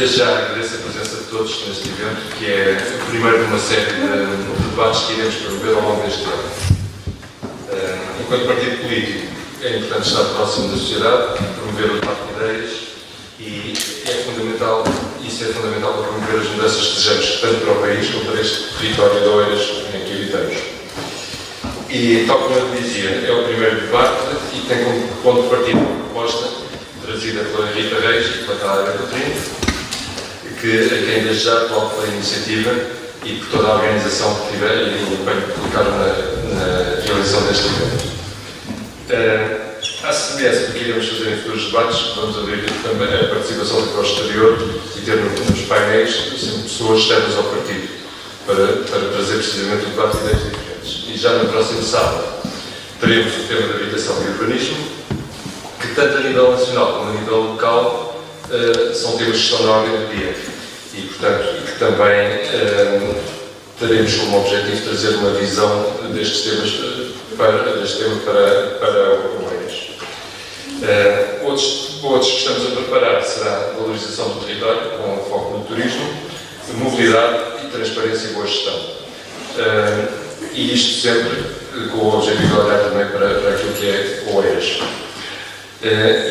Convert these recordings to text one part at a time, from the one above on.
Desde já agradeço a presença de todos neste evento, que é o primeiro de uma série de debates que iremos promover ao longo deste ano. Enquanto partido político, é importante estar próximo da sociedade, promover o debate de ideias e isso é fundamental para promover as mudanças que desejamos tanto para o país como para este território de Oeiras em que habitamos. E, tal como eu dizia, é o primeiro debate e tem como ponto de partida uma proposta trazida pela Rita Reis e pela Cláudia Coutinho, a quem desde já aplaudo pela iniciativa e por toda a organização que tiver e o empenho que colocaram na realização deste evento. À semelhança do que iremos fazer em futuros debates, vamos abrir também a participação do exterior e ter nos painéis sempre pessoas externas ao partido para trazer precisamente o debate de ideias diferentes. E já no próximo sábado teremos o tema da habitação e urbanismo, que tanto a nível nacional como a nível local são temas que estão na ordem do dia e, portanto, que também teremos como objetivo trazer uma visão destes temas para o Oeiras. Outros que estamos a preparar será a valorização do território, com foco no turismo, mobilidade e transparência e boa gestão. E isto sempre com o objetivo de olhar também para aquilo que é o Oeiras.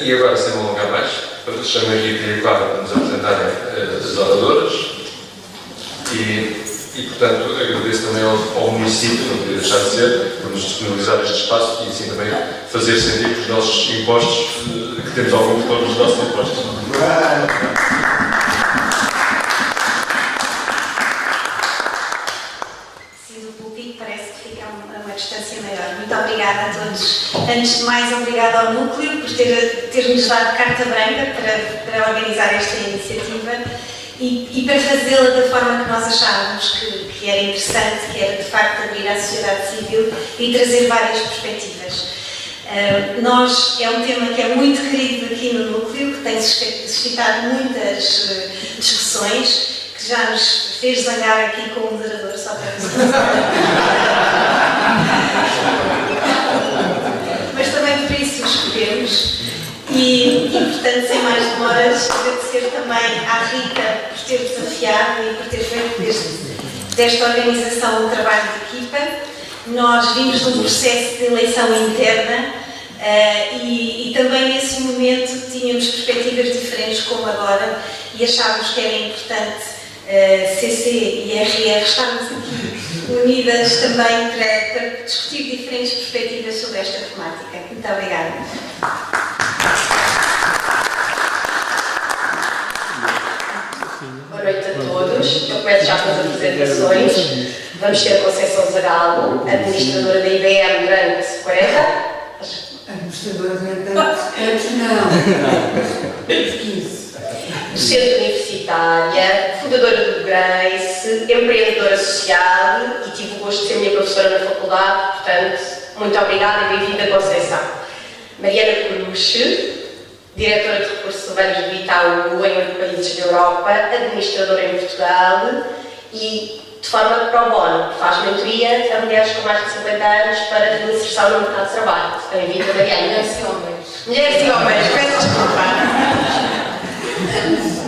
E agora, sem me alongar mais, chamo aqui a Rita e a Clara para nos apresentarem as oradoras e, portanto, agradeço também ao município, não podia deixar de ser, por nos disponibilizar este espaço e assim também fazer sentir que os nossos impostos, que temos algum retorno dos nossos impostos. Sim, do público parece que fica a uma distância maior. Muito obrigada a todos. Antes de mais, obrigada ao Núcleo por ter-nos dado carta branca para organizar esta iniciativa e para fazê-la da forma que nós achávamos que era interessante, que era de facto abrir à sociedade civil e trazer várias perspectivas. É um tema que é muito querido aqui no Núcleo, que tem suscitado muitas discussões, que já nos fez zangar aqui com o moderador, só para nos mas também por isso o escolhemos. E, portanto, sem mais demoras, agradecer também à Rita por ter desafiado e por ter feito desta organização um trabalho de equipa. Nós vimos num processo de eleição interna e também nesse momento tínhamos perspectivas diferentes como agora e achávamos que era importante CC e RR estarmos aqui unidas também para discutir diferentes perspectivas sobre esta temática. Muito obrigada. Boa noite a todos. Eu começo já com as apresentações. Vamos ter a Conceição Zagallo, administradora da IBM durante 40? Administradora durante anos, não. 15. Docente universitária, fundadora do Grace, empreendedora social e tive o gosto de ser minha professora na faculdade, portanto, muito obrigada e bem-vinda, Conceição. Mariana Coluche, diretora de recursos humanos do Itaú em 8 países da Europa, administradora em Portugal e, de forma pro bono, faz mentoria a mulheres com mais de 50 anos para a inserção no mercado de trabalho. Bem-vinda, Mariana. Mulheres e homens. Mulheres e homens, peço desculpa.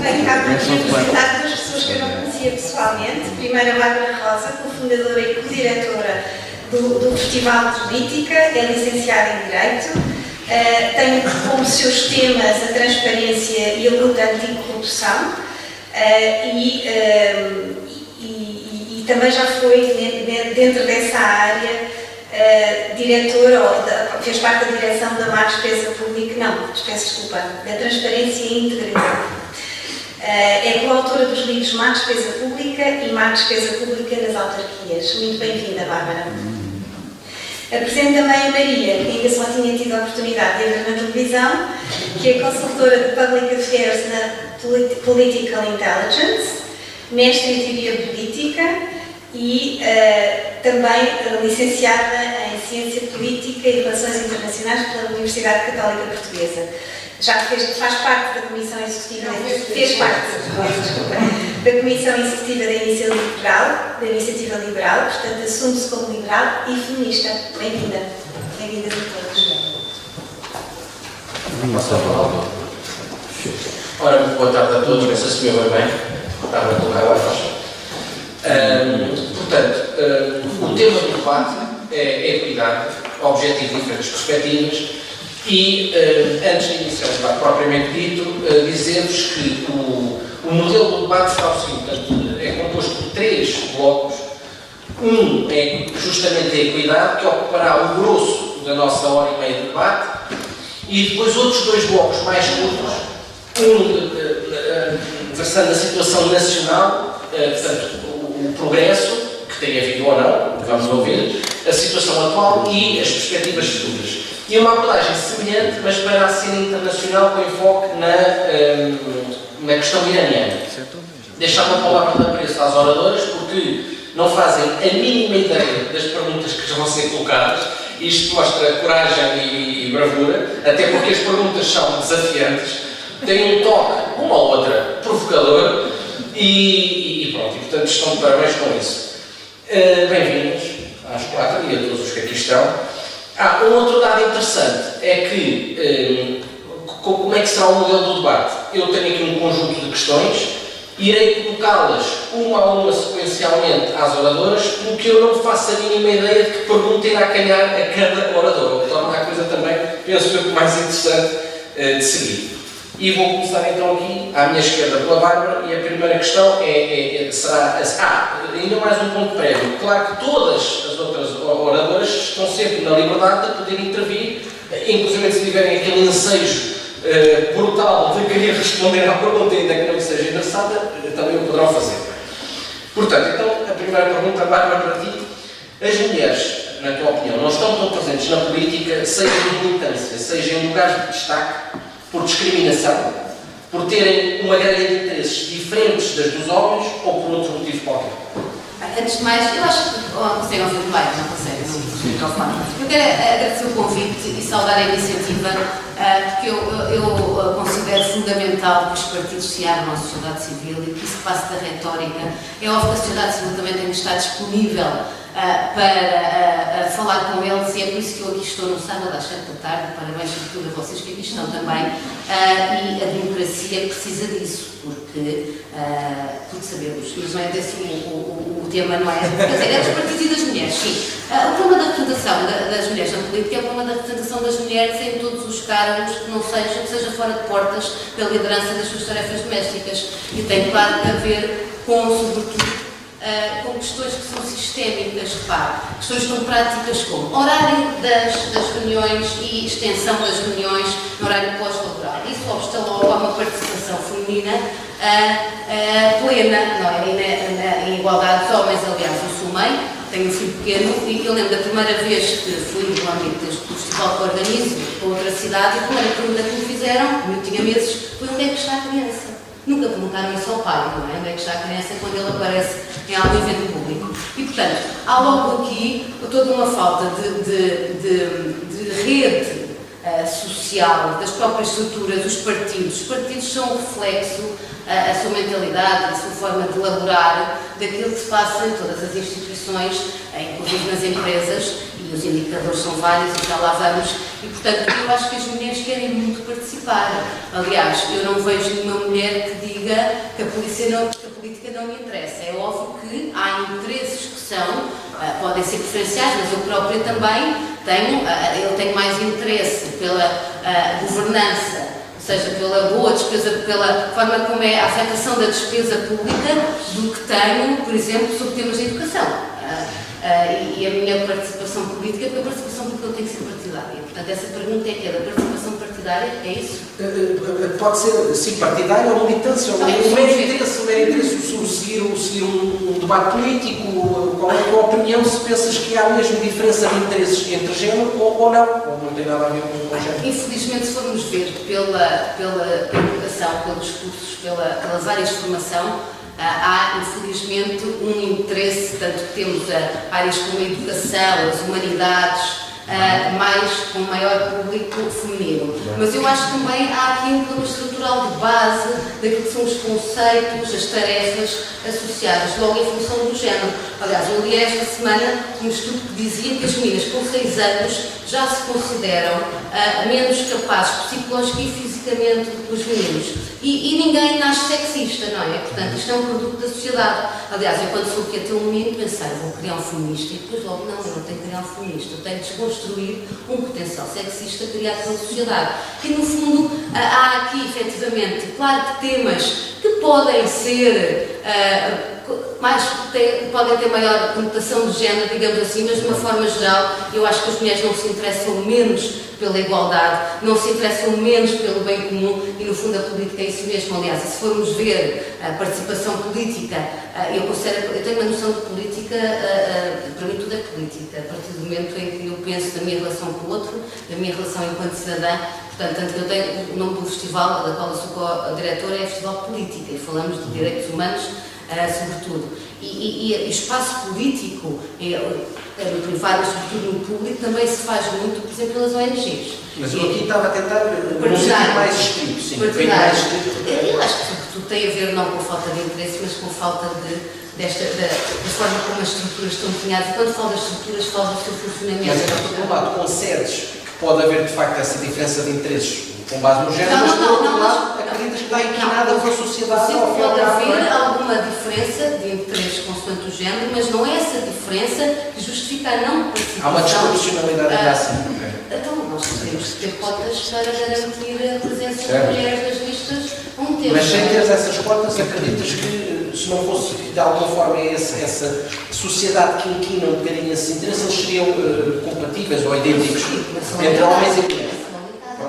Bem, cá para apresentar duas pessoas que eu não conhecia pessoalmente. Primeiro, a Bárbara Rosa, cofundadora e co-diretora do Festival de Política, é licenciada em Direito. Tem como seus temas a transparência e a luta anticorrupção e também já foi dentro dessa área diretora, fez parte da direção da má despesa pública, peço desculpa, da transparência e integridade. É coautora dos livros Má Despesa Pública e Má Despesa Pública nas Autarquias. Muito bem-vinda, Bárbara. Apresento também a Maria, que ainda só tinha tido a oportunidade de ver na televisão, que é consultora de Public Affairs na Political Intelligence, mestre em Teoria Política e também licenciada em Ciência Política e Relações Internacionais pela Universidade Católica Portuguesa. Já faz parte da Comissão Executiva, fez parte da Comissão Executiva da Iniciativa Liberal, portanto assume-se como liberal e feminista. Bem-vinda. Bem-vindas a todos. Ora, muito boa tarde a todos, não sei se me ouvem bem, estava a colocar lá faixa. Portanto, o tema do debate é equidade, objetivo de diferentes perspectivas e, antes de iniciar o debate propriamente dito, dizer-vos que o modelo do debate está o seguinte, portanto, é composto por 3 blocos. Um é justamente a equidade, que ocupará o grosso da nossa hora e meia de debate, e depois outros 2 blocos mais curtos, versando a situação nacional, portanto, o progresso, que tem havido ou não, vamos ouvir, a situação atual e as perspectivas futuras. E uma abordagem semelhante, mas para a cena internacional, com enfoque na questão iraniana. Deixar uma palavra de apreço às oradoras, porque não fazem a mínima ideia das perguntas que vão ser colocadas. Isto mostra coragem e bravura, até porque as perguntas são desafiantes, têm um toque, uma ou outra, provocador, e pronto, e portanto estão de parabéns com isso. Bem-vindos às 4 e a todos os que aqui estão. Um outro dado interessante é que, como é que será o modelo do debate? Eu tenho aqui um conjunto de questões, irei colocá-las uma a uma sequencialmente às oradoras, pelo que eu não faço a mínima ideia de que pergunta irá calhar a cada orador, o que torna a coisa também, penso eu, mais interessante de seguir. E vou começar então aqui à minha esquerda pela Bárbara, e a primeira questão será ainda mais um ponto prévio. Claro que todas as outras oradoras estão sempre na liberdade de poder intervir, inclusive se tiverem aquele ensejo brutal de querer responder à pergunta, ainda que não seja engraçada, também o poderão fazer. Portanto, então, a primeira pergunta, Bárbara, para ti. As mulheres, na tua opinião, não estão tão presentes na política, seja em militância, seja em lugares de destaque, por discriminação, por terem uma grelha de interesses diferentes das dos homens ou por outro motivo qualquer? Antes de mais, eu acho que conseguem ouvir bem, não conseguem, não microfone. Eu quero agradecer o convite e saudar a iniciativa, porque eu considero fundamental que os partidos se abram à sociedade civil e que isso passe da retórica. É óbvio que a sociedade civil também tem de estar disponível para falar com eles, e é por isso que eu aqui estou no sábado às 7 da tarde. Parabéns sobretudo a vocês que aqui estão também, e a democracia precisa disso, porque sabemos, mas não é desse o tema, não é? Quer dizer, é dos partidos e das mulheres, sim. O problema da representação das mulheres na política é o problema da representação das mulheres em todos os cargos, que seja fora de portas, pela liderança das suas tarefas domésticas, e tem claro que a ver com, sobretudo, com questões que são sistémicas, repare, questões tão práticas como horário das reuniões e extensão das reuniões no horário pós-laboral. Isso obsta logo a uma participação feminina plena, não é? Em igualdade dos homens. Aliás, eu sou mãe, tenho um filho pequeno, e eu lembro da primeira vez que fui no âmbito do festival que organizo para outra cidade, e a primeira pergunta que me fizeram, eu tinha meses, foi: onde é que está a criança? Nunca perguntaram isso ao pai, não é? Onde é que está a criança quando ele aparece em algum evento público? E, portanto, há logo aqui toda uma falta de rede social, das próprias estruturas, dos partidos. Os partidos são um reflexo, a sua mentalidade, a sua forma de elaborar, daquilo que se passa em todas as instituições, inclusive nas empresas, e os indicadores são vários e já lá vamos. E, portanto, eu acho que as mulheres querem muito participar. Aliás, eu não vejo nenhuma mulher que diga que a política não me interessa. É óbvio que há interesses que podem ser preferenciais, mas eu própria também tenho mais interesse pela governança, ou seja, pela boa despesa, pela forma como é a afetação da despesa pública, do que tenho, por exemplo, sobre temas de educação. E a minha participação política, porque a participação política tem que ser partidária. Portanto, essa pergunta é que é da participação partidária, é isso? Pode ser, sim, partidária ou militância, ou mero interesse sobre seguir um debate político. Qual é a tua opinião, se pensas que há mesmo diferença de interesses entre género ou não? Ou não tem nada a ver com o género? Infelizmente, se formos ver pela educação, pelos cursos, pelas áreas de formação, há, infelizmente, um interesse, tanto que temos áreas como a educação, as humanidades, com maior público feminino. Mas eu acho que também há aqui um problema estrutural de base daquilo que são os conceitos, as tarefas associadas logo em função do género. Aliás, eu li esta semana um estudo que dizia que as meninas com 6 anos já se consideram menos capazes psicológica e fisicamente do que os meninos. e ninguém nasce sexista, não é? Portanto, isto é um produto da sociedade. Aliás, eu quando soube que ia ter um menino pensei, vou criar um feminista, e depois logo, não, eu não tenho que criar um feminista, eu tenho que desconstruir um potencial sexista criado pela sociedade. E no fundo, há aqui efetivamente, claro que temas que podem ser podem ter maior conotação de género, digamos assim, mas de uma forma geral, eu acho que as mulheres não se interessam menos pela igualdade, não se interessam menos pelo bem comum e, no fundo, a política é isso mesmo. Aliás, e se formos ver a participação política, eu tenho uma noção de política, para mim tudo é política, a partir do momento em que eu penso na minha relação com o outro, na minha relação enquanto cidadã. Portanto, tanto que eu tenho o nome do festival, da qual eu sou co-diretora, é Festival Política, e falamos de direitos humanos, sobretudo. E espaço político, no privado, sobretudo no público, também se faz muito, por exemplo, pelas ONGs. Mas eu aqui estava a tentar num sentido mais estrito, sim. Eu acho que sobretudo tem a ver não com falta de interesse, mas com falta da forma como as estruturas estão desenhadas. E quando falo das estruturas, falo do seu funcionamento. Mas, por um lado, concedes que pode haver, de facto, essa diferença de interesses com base no género, mas, por outro lado, acreditas que está inquinada com a sociedade. Pode haver alguma diferença de interesses consoante o género, mas não é essa diferença que justifica a não participação. Há uma desproporcionalidade assim. Então, nós temos que ter cotas para garantir a presença de mulheres nas listas há um tempo. Mas sem ter essas cotas, acreditas que se não fosse de alguma forma essa sociedade que inquina um bocadinho esses interesses, eles seriam compatíveis ou idênticos entre homens e mulheres?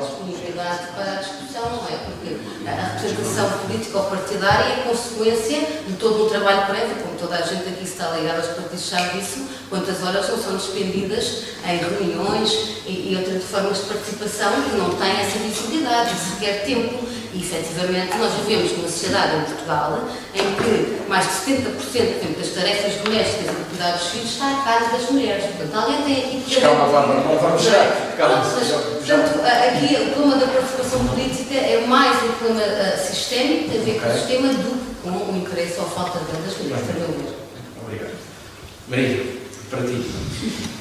Disponibilidade para a discussão, não é? Porque a representação política ou partidária é consequência de todo um trabalho prévio, como toda a gente aqui está ligada aos partidos sabe disso, quantas horas não são despendidas em reuniões e outras formas de participação que não têm essa visibilidade, isso requer tempo. E, efetivamente, nós vivemos numa sociedade em Portugal em que mais de 70% das tarefas domésticas e de cuidar dos filhos está a cargo das mulheres. Portanto, alguém tem aqui que... Calma, Bárbara, não vamos já. Portanto, aqui o problema da participação política é mais um problema sistémico, tem a ver com o sistema, do que com o interesse ou falta das mulheres. Obrigado. Maria, para ti,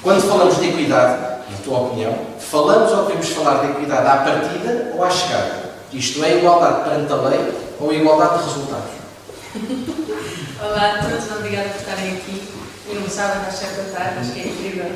quando falamos de equidade, na tua opinião, falamos ou devemos falar de equidade à partida ou à chegada? Isto é igualdade perante a lei ou igualdade de resultados? Olá a todos, obrigada por estarem aqui. E não sabem, às 7 da tarde, acho que é incrível.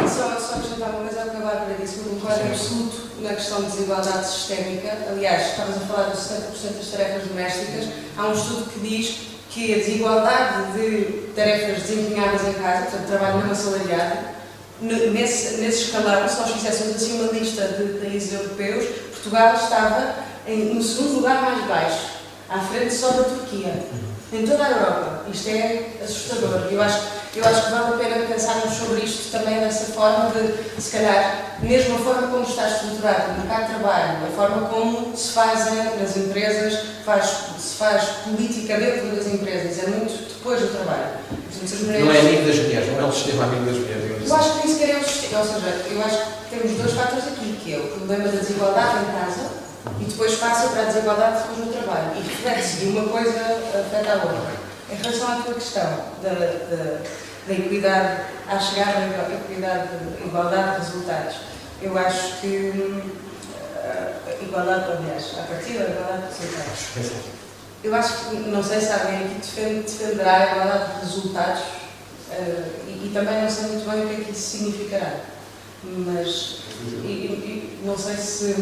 Só acrescentar uma coisa ao que a Bárbara disse, eu concordo absoluto na questão de desigualdade sistémica. Aliás, estamos a falar dos 70% das tarefas domésticas. Há um estudo que diz que a desigualdade de tarefas desempenhadas em casa, portanto, trabalho não assalariado, nesse escalão, se nós fizéssemos assim uma lista de países europeus, Portugal estava no segundo lugar mais baixo, à frente só da Turquia. Em toda a Europa. Isto é assustador. Eu acho que vale a pena pensarmos sobre isto também dessa forma de, se calhar, mesmo a forma como está estruturado o mercado de trabalho, a forma como se fazem nas empresas, se faz política dentro das empresas, é muito depois do trabalho. Não é amigo das mulheres, não é o sistema amigo das mulheres. Eu acho que nem sequer é o sistema, ou seja, eu acho que temos dois fatores aqui, que é o problema da desigualdade em casa e depois passa para a desigualdade depois no trabalho. E reflete-se de uma coisa afeta a outra. Em relação à tua questão da equidade à chegada à igualdade de resultados, eu acho que aliás, a partir da igualdade de resultados. Eu acho que, não sei se alguém aqui defenderá a igualdade de resultados e também não sei muito bem o que é que isso significará. Mas não sei se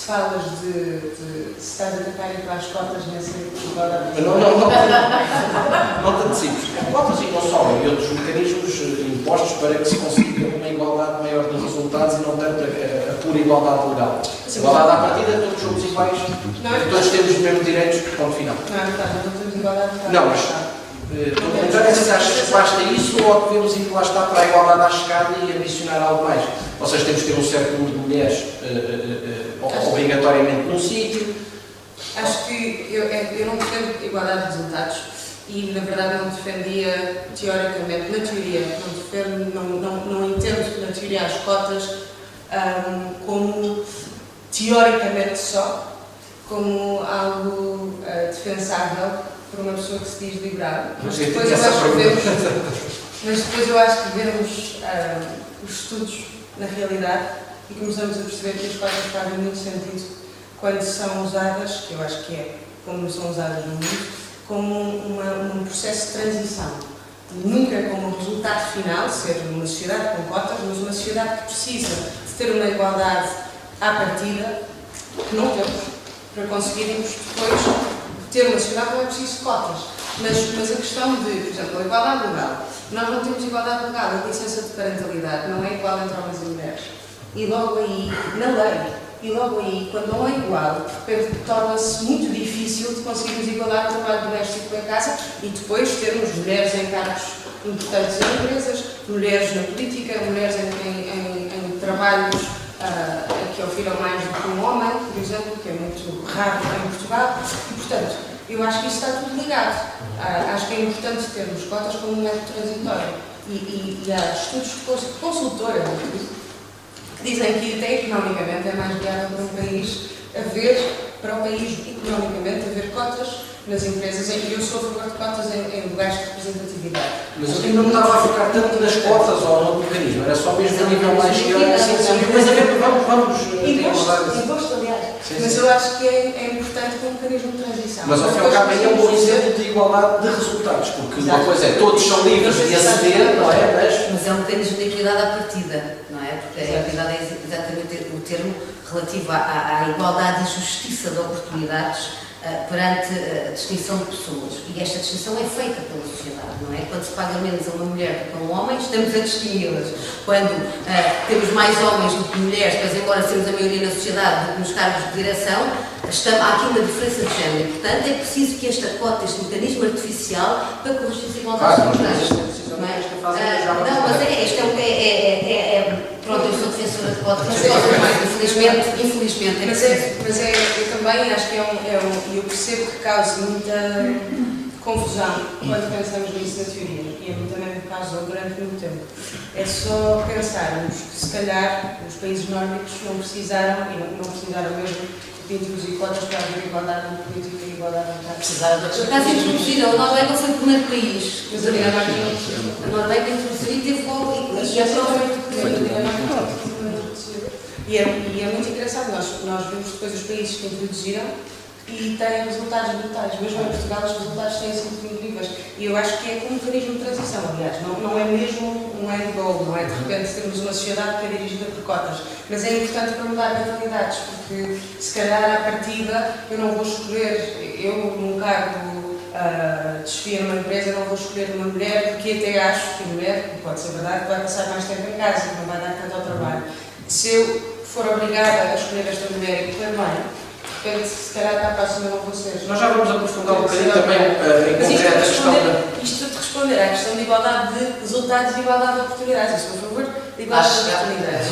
falas se estás a tentar ir para as cotas nessa igualdade de Não te antecipes. Cotas e não só, e outros mecanismos impostos para que se consiga uma igualdade maior de resultados e não tanto a pura igualdade legal. Igualdade à partida, todos somos iguais, todos temos os mesmos direitos, ponto final. Não é verdade, não temos igualdade legal. Não, mas perguntar se achas que basta isso ou devemos ir lá está para a igualdade à chegada e adicionar algo mais. Ou seja, temos que ter um certo número de mulheres obrigatoriamente num sítio. Acho que eu não defendo igualdade de resultados e, na verdade, não defendia teoricamente, na teoria, não entendo na teoria as cotas como teoricamente só, como algo defensável por uma pessoa que se diz liberal. Mas depois eu acho que vemos os estudos na realidade e começamos a perceber que as coisas fazem muito sentido quando são usadas, que eu acho que é como são usadas no mundo, como um processo de transição. Nunca como um resultado final, ser uma sociedade com cotas, mas uma sociedade que precisa de ter uma igualdade à partida, que não temos, para conseguirmos depois ter uma sociedade não é preciso de cotas. Mas a questão de, por exemplo, a igualdade legal. Nós não temos igualdade legal, a licença de parentalidade não é igual entre homens e mulheres. E logo aí, na lei, quando não é igual, de repente torna-se muito difícil de conseguirmos igualar o trabalho doméstico em casa e depois termos mulheres em cargos importantes em empresas, mulheres na política, mulheres em trabalhos que ofiram mais do que um homem, por exemplo, que é muito raro em Portugal. E, portanto, eu acho que isso está tudo ligado. Acho que é importante termos cotas como um método transitório. E há estudos de consultora que dizem que até economicamente é mais viável para um país haver cotas nas empresas. E eu sou a favor de cotas em lugares de representatividade. Mas eu não estava a ficar tanto nas cotas ou no mecanismo, era só mesmo a nível mais geral, assim, depois a ver, vamos imposto, aliás. Mas eu acho que é importante com um mecanismo de transição. Mas ao fim e ao cabo é um bom exemplo de igualdade de resultados, porque uma coisa é todos são livres de aceder, não é? Mas é um mecanismo de equidade à partida, não é? Porque a equidade é exatamente o termo relativo à igualdade e justiça de oportunidades perante a distinção de pessoas. E esta distinção é feita pela sociedade, não é? Quando se paga menos a uma mulher do que a um homem, estamos a distingui-las. Quando temos mais homens do que mulheres, mas embora sejamos a maioria na sociedade do que nos cargos de direção, há aqui uma diferença de género. E, portanto, é preciso que esta cota, este mecanismo artificial, para corrigir as desigualdades sociais. Não, mas pronto, eu sou defensora de cotas, mas infelizmente é preciso. Eu também acho que eu percebo que causa muita confusão quando pensamos nisso na teoria, e a mim também me causou durante muito tempo. É só pensarmos que, se calhar, os países nórdicos não precisaram, e não precisaram mesmo, de introduzir cotas para haver igualdade na política e igualdade na casa. Precisaram de outras coisas. Introduziram, a Noruega foi o primeiro país. A Noruega introduziu e teve logo. E é muito engraçado, nós vimos depois os países que introduziram e têm resultados brutais. Mesmo em Portugal os resultados têm sido incríveis. E eu acho que é como um mecanismo de transição, aliás. Não é mesmo um end goal, não é de repente termos uma sociedade que é dirigida por cotas. Mas é importante para mudar mentalidades, porque se calhar à partida eu não vou escolher, eu num cargo de chefia numa empresa não vou escolher uma mulher, porque até acho que a mulher, pode ser verdade, vai passar mais tempo em casa, não vai dar tanto ao trabalho. Se eu for obrigada a escolher esta mulher e correr bem, de repente, se calhar para a próxima não vou ser. Nós já vamos aprofundar um bocadinho também em concreto a questão da... Isto de responder à questão de igualdade de resultados e igualdade de oportunidades. Eu sou a favor de igualdade de oportunidades.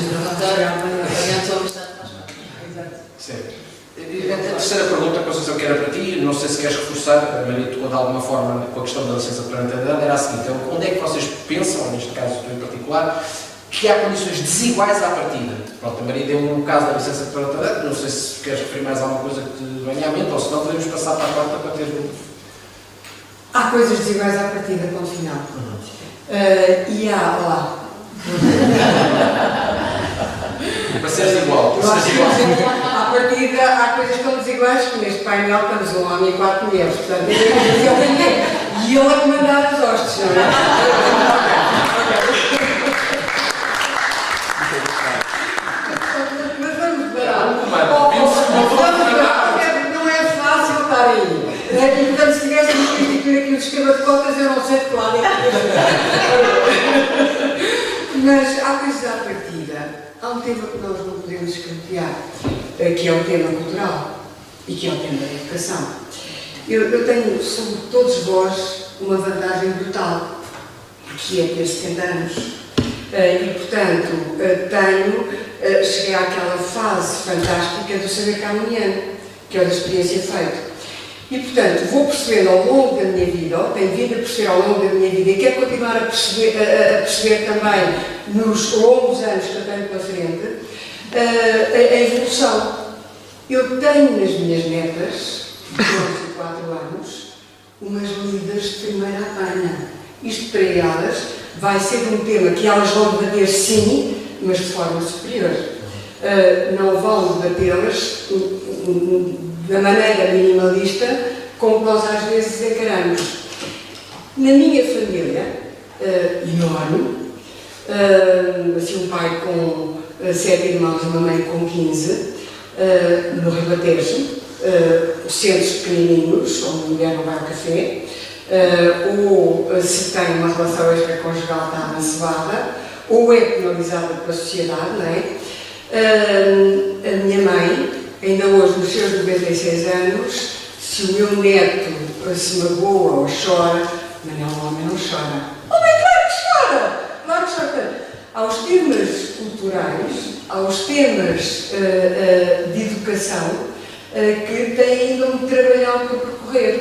Exato. A terceira pergunta, Conceição, que era para ti, não sei se queres reforçar, a Maria tocou de alguma forma com a questão da licença de parentalidade, era a seguinte: onde é que vocês pensam, neste caso tu em particular, que há condições desiguais à partida? Pronto, a Maria deu um caso da licença de parentalidade, não sei se queres referir mais alguma coisa que te venha à mente, ou se não, podemos passar para a quarta para ter... Há coisas desiguais à partida, ponto final. E há lá. Para seres igual. À partida, há coisas que são desiguais, que neste painel estamos um homem e 4 mulheres. Portanto, e ele a comandar as hostes, não é? Mas vamos parar. Não é fácil estar aí. E, portanto, se tivéssemos que instituir aqui o sistema de cotas, eu não sei de qual é. Mas há coisas à partida. Há um tema que nós não podemos escamotear, que é o tema cultural e que é o tema da educação. Eu tenho, sobre todos vós, uma vantagem brutal, que é ter 70 anos. E, portanto, cheguei àquela fase fantástica do saber camoniano, que é da experiência feita. E, portanto, vou percebendo ao longo da minha vida, ou tenho vindo a perceber ao longo da minha vida, e quero continuar a perceber também nos longos anos que eu tenho pela frente, a evolução. Eu tenho nas minhas netas, de 12 e 4 anos, umas medidas de primeira apanha. Isto para elas vai ser um tema que elas vão debater sim, mas de forma superior. não vão debatê-las da maneira minimalista como nós às vezes encaramos. Na minha família, enorme, assim, um pai com 7 irmãos e uma mãe com 15, no Ribatejo, centros pequenininhos, onde a mulher não vai ao café, ou se tem uma relação extraconjugal está amancebada, ou é penalizada pela sociedade, não é? A minha mãe, ainda hoje nos seus 96 anos, se o meu neto se magoa ou chora, mas não, o homem não chora. Homem, claro que chora! Claro que chora. Aos temas culturais, aos temas de educação, que têm ainda um trabalhar para percorrer.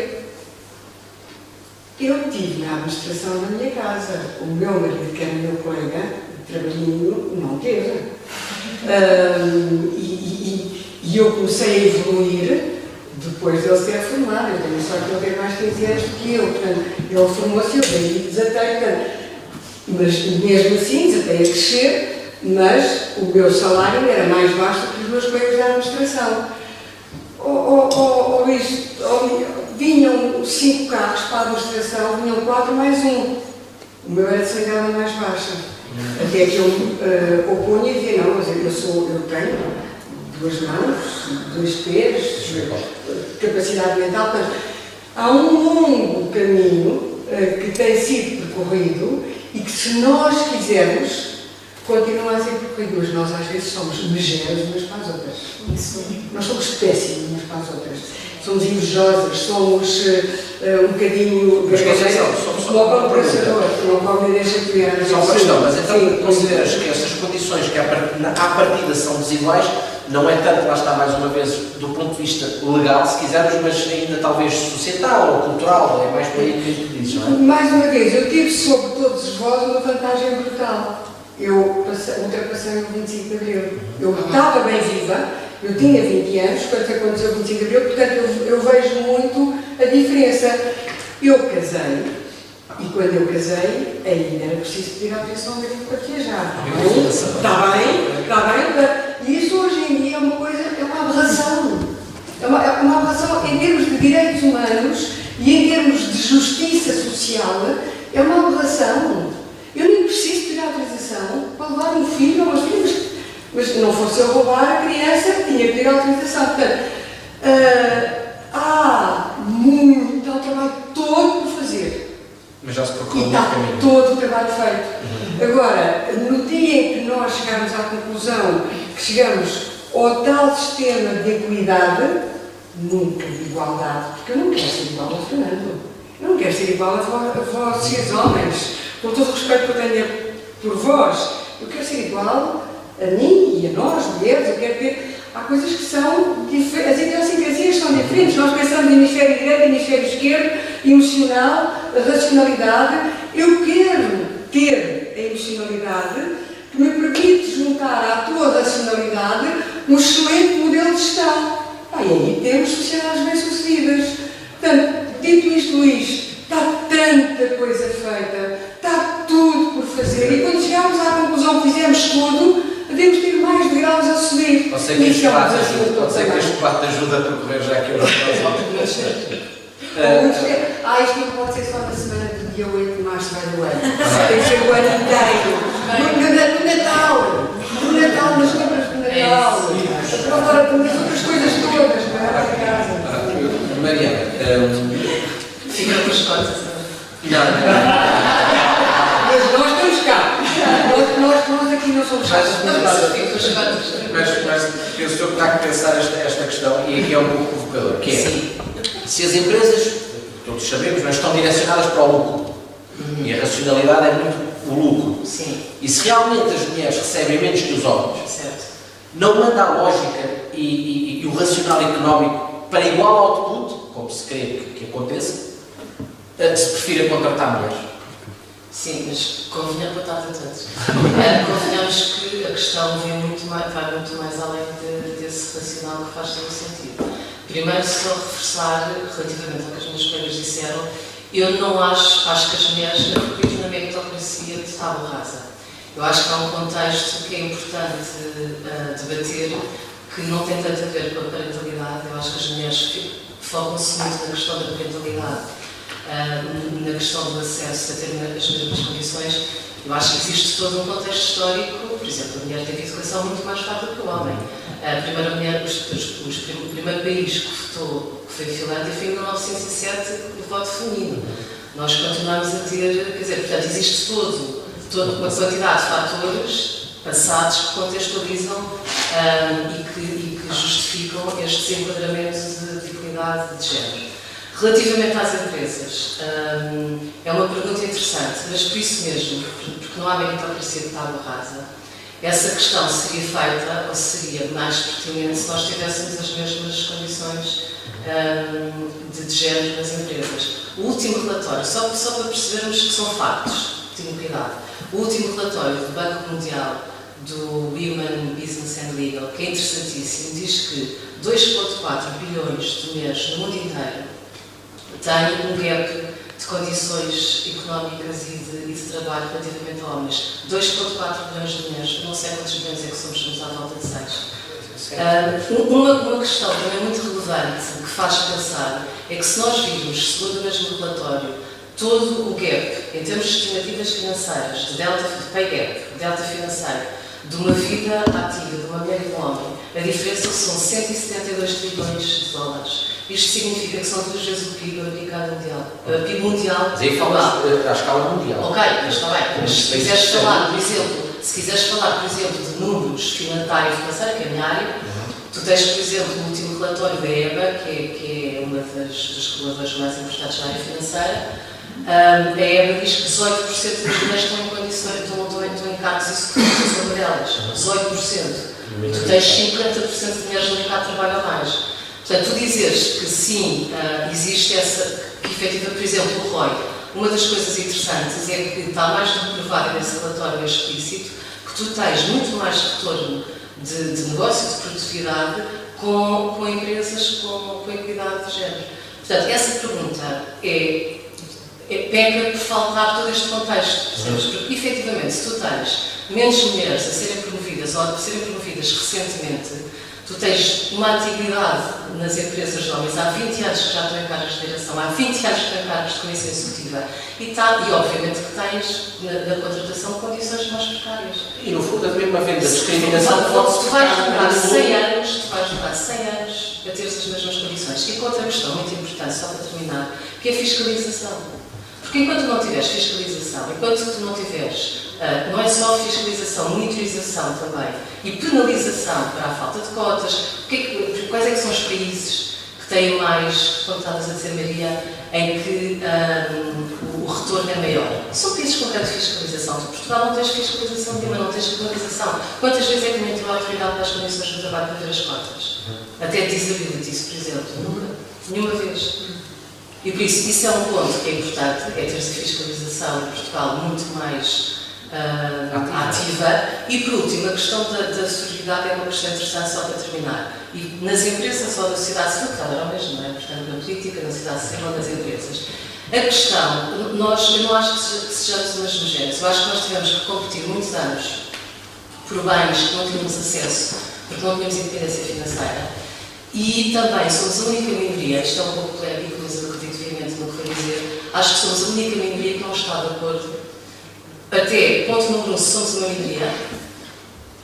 Eu tive na administração da minha casa. O meu marido, que era meu colega de trabalhinho, não teve. E eu comecei a evoluir depois dele se ter formado. Eu tenho sorte de ele ter mais 15 anos do que eu. Portanto, ele formou-se, eu daí desatei. Mas mesmo assim, desatei a crescer, mas o meu salário era mais baixo do que os meus colegas da administração. Vinham 5 carros para a administração, vinham 4 mais 1. O meu era de sangrada mais baixa. Até que eu opunha e dizia, não, mas eu tenho 2 mãos, 2 pés, capacidade mental. Portanto, há um longo caminho que tem sido percorrido e que, se nós quisermos, continua a ser percorrido. Mas nós às vezes somos megeras umas para as outras. Nós somos péssimas umas para as outras. Somos invejosas, somos um bocadinho como o processador, não come e deixa criar. Só uma questão, mas então consideras que estas condições que à partida são desiguais, não é tanto, lá está mais uma vez, do ponto de vista legal, se quisermos, mas ainda talvez societal ou cultural, é mais por aí que dizes, não é? Mais uma vez, eu tive sobre todos vós uma vantagem brutal. Eu ultrapassei o 25 de Abril. Eu estava bem viva, eu tinha 20 anos quando aconteceu o 25 de Abril, portanto eu vejo muito a diferença. Eu casei, e quando eu casei, ainda era preciso pedir autorização ao marido para viajar. Está bem. E isso hoje em dia é uma coisa, é uma aberração. É uma aberração em termos de direitos humanos e em termos de justiça social, é uma aberração. Eu nem preciso pedir autorização para levar um filho ou umas filhas, mas não fosse eu roubar a criança, tinha que pedir autorização. Portanto, há o trabalho todo por fazer. Mas já se procurou e está todo o trabalho feito. Agora, no dia em que nós chegamos à conclusão que chegamos ao tal sistema de equidade, nunca de igualdade, porque eu não quero ser igual ao Fernando. Eu não quero ser igual a vocês, homens. Com todo o respeito que eu tenho por vós, eu quero ser igual a mim e a nós, mulheres. Eu quero ter. Há coisas que são diferentes, as idiosincrasias são diferentes. Nós pensamos em hemisfério direito, hemisfério esquerdo, emocional, racionalidade. Eu quero ter a emocionalidade que me permite juntar à tua racionalidade um excelente modelo de gestão. E aí temos sociedades bem-sucedidas. Portanto, dito isto, Luís, está tanta coisa feita, está tudo por fazer, e quando chegarmos à conclusão que fizemos tudo, devemos ter mais degraus a subir. Pode ser que este debate ajuda a percorrer já aqui os isto não pode ser só na semana do dia 8 de março, vai do ano. Tem que ser o ano inteiro. No Natal, nas compras de Natal. Agora, nas outras coisas todas, não é? Em casa. Mariana, Fica com as contas. não. Mas nós estamos cá. Nós aqui não somos cá. Mas eu estou a pensar esta questão, e aqui é um pouco provocador, que é, se as empresas, todos sabemos, mas estão direcionadas para o lucro, e a racionalidade é muito o lucro, Sim. e se realmente as mulheres recebem menos que os homens, Certo. não manda a lógica e o racional económico para igual output, como se crê que aconteça, se prefira contratar mulheres. Sim, mas convenhamos, boa tarde a todos. Convenhamos que a questão vai muito mais além desse racional que faz todo o sentido. Primeiro, só reforçar, relativamente ao que as minhas colegas disseram, eu não acho que as mulheres vivam na meritocracia de tábua rasa. Eu acho que há um contexto que é importante debater, que não tem tanto a ver com a parentalidade. Eu acho que as mulheres focam-se muito na questão da parentalidade, na questão do acesso a ter as mesmas condições. Eu acho que existe todo um contexto histórico. Por exemplo, a mulher teve educação muito mais fácil que o homem. A primeira mulher, o primeiro país que votou, que foi a Finlândia, foi em 1907, o voto feminino. Nós continuamos a ter, quer dizer, portanto, existe toda uma quantidade de fatores passados que contextualizam e que justificam este desenquadramento de equidade de género. Relativamente às empresas, é uma pergunta interessante, mas por isso mesmo, porque não há meritocracia de tábua rasa, essa questão seria feita ou seria mais pertinente se nós tivéssemos as mesmas condições de género nas empresas. O último relatório, só para percebermos que são factos, tenham cuidado, o último relatório do Banco Mundial do Women, Business and Legal, que é interessantíssimo, diz que 2,4 bilhões de mulheres no mundo inteiro têm um gap de condições económicas e de trabalho relativamente a homens. 2,4 bilhões de mulheres, não sei quantos bilhões é que somos à volta de 6. Uma questão também muito relevante que faz pensar é que se nós virmos, segundo o mesmo relatório, todo o gap em termos de estimativas financeiras, de pay gap, delta financeiro, de uma vida ativa, de uma mulher e de um homem, a diferença são 172 trilhões de dólares. Isto significa que são 2 vezes o PIB mundial. PIB mundial. Mas aí falas à escala mundial. Ok, mas está bem. Mas se quiseres falar, por exemplo, de números monetário e financeiro, que é a minha área, tu tens, por exemplo, o último relatório da EBA, que é uma das reguladoras mais importantes da área financeira. A EBA diz que 18% das mulheres estão em condições, estão em cargos executivos sobre delas. 18%. Tu tens 50% de mulheres no mercado de trabalho a mais. Portanto, tu dizeres que sim, existe que efetiva, por exemplo, o ROI, uma das coisas interessantes é que está mais do que provado nesse relatório explícito que tu tens muito mais retorno de negócio, de produtividade com empresas com equidade de género. Portanto, essa pergunta peca por faltar todo este contexto, percebes? Porque, efetivamente, se tu tens menos mulheres a serem promovidas ou a serem promovidas recentemente, tu tens uma antiguidade nas empresas de homens, há 20 anos que já estão em cargos de direção, há 20 anos que estão em cargos de comissão executiva e obviamente que tens na contratação condições mais precárias. E no fundo, mesmo havendo a discriminação, tu vais demorar 100 anos a teres as mesmas condições. E outra questão muito importante, só para terminar, que é a fiscalização. Porque enquanto não tiveres fiscalização, enquanto tu não tiveres, não é só fiscalização, monitorização também, e penalização para a falta de cotas, quais é que são os países que têm mais, como estavas a dizer, Maria, em que o retorno é maior? São países com grande fiscalização. Tu, Portugal, não tens fiscalização nenhuma, não tens penalização. Quantas vezes é que nem tive a autoridade para as condições de trabalho para ver as cotas? Até disabilities, por exemplo. Nunca. Nenhuma vez. E por isso é um ponto que é importante, é ter a fiscalização em Portugal muito mais ativa. E por último, a questão da sororidade é uma questão interessante, só para terminar. E nas empresas ou na sociedade civil, que era o mesmo, não é? Portanto, na política, na sociedade civil ou nas empresas. A questão, eu não acho que sejamos umas homogéneas, eu acho que nós tivemos que competir muitos anos por bens que não tínhamos acesso, porque não tínhamos independência financeira. E também somos a única minoria, isto é um pouco polémico, mas eu acredito veemente no que vou dizer, acho que somos a única minoria que não está de acordo, até ponto número 1, somos uma minoria,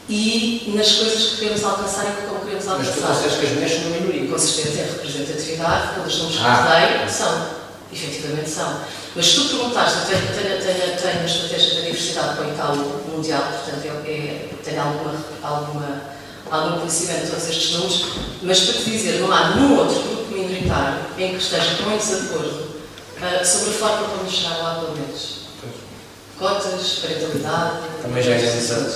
e nas coisas que queremos alcançar e como queremos alcançar. Mas tu consideras que as mulheres são uma minoria? Com certeza, é representatividade, pelos números que dei, são, efetivamente são. Mas se tu perguntaste, eu tenho a estratégia da diversidade para o Italo Mundial, portanto tenho algum conhecimento de todos estes números, mas para te dizer, não há nenhum outro grupo minoritário em que esteja com em desacordo sobre a forma como chegar lá, pelo menos. Cotas, parentalidade. Também já é necessário.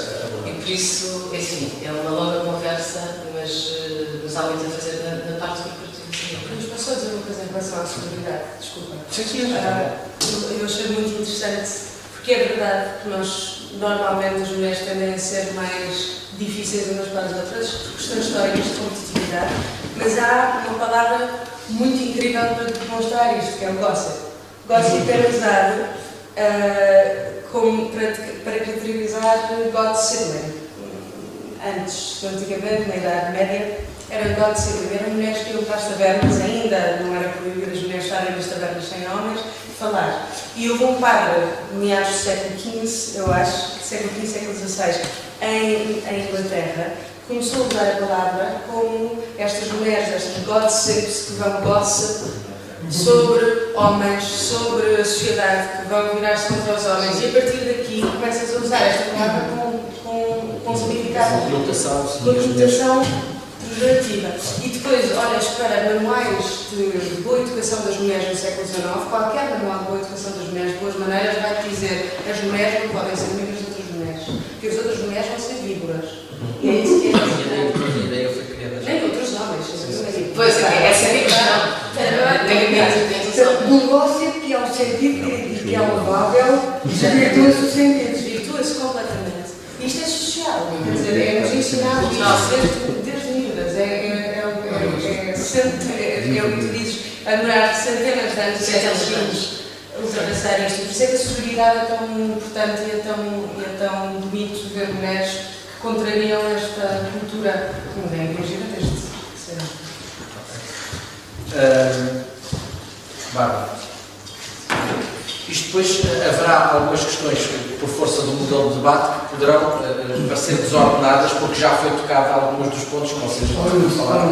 E por isso, enfim, é uma longa conversa, mas há muito a fazer na parte corporativa. Mas posso só dizer uma coisa em relação à sororidade? Desculpa. Sim. Eu achei muito interessante, porque é verdade que nós, normalmente, as mulheres tendem a ser mais difíceis umas para as outras, questões históricas de competitividade, mas há uma palavra muito incrível para demonstrar isto, que é o gossip. Gossip era usado para caracterizar God Sibling. Antes, antigamente, na Idade Média, era God Sibling. Eram mulheres que iam para as tabernas, ainda não era proibido as mulheres estarem nas tabernas sem homens, falar. E houve um padre, meados do século XV, eu acho, século XV, século XVI, em Inglaterra, começou a usar a palavra como estas mulheres, estas gossips, que vão gossip sobre homens, sobre a sociedade, que vão virar-se contra os homens, e a partir daqui começas a usar esta palavra com significado, com conotação pejorativa. E depois olhas para manuais de boa educação das mulheres no século XIX, qualquer manual de boa educação das mulheres de boas maneiras vai dizer que as mulheres não podem ser amigas de outras mulheres, que as outras mulheres vão ser víboras. E é isso que é dizer. Nem outros homens. Pois é, essa é a questão. Um negócio que é um sentido crítico, que é louvável, desvirtua-se o sentido. Desvirtua-se completamente. Isto é social, quer dizer, é-nos ensinado isto desde miúdas. É o que tu dizes, a demorar centenas de anos até os filhos ultrapassar isto. Por isso é que a sororidade é tão importante e é tão bonito ver mulheres que contrariam esta cultura que nos é impingida desde Bárbara, isto depois haverá algumas questões por força do modelo de debate que poderão parecer desordenadas porque já foi tocado alguns dos pontos que vocês vão falar.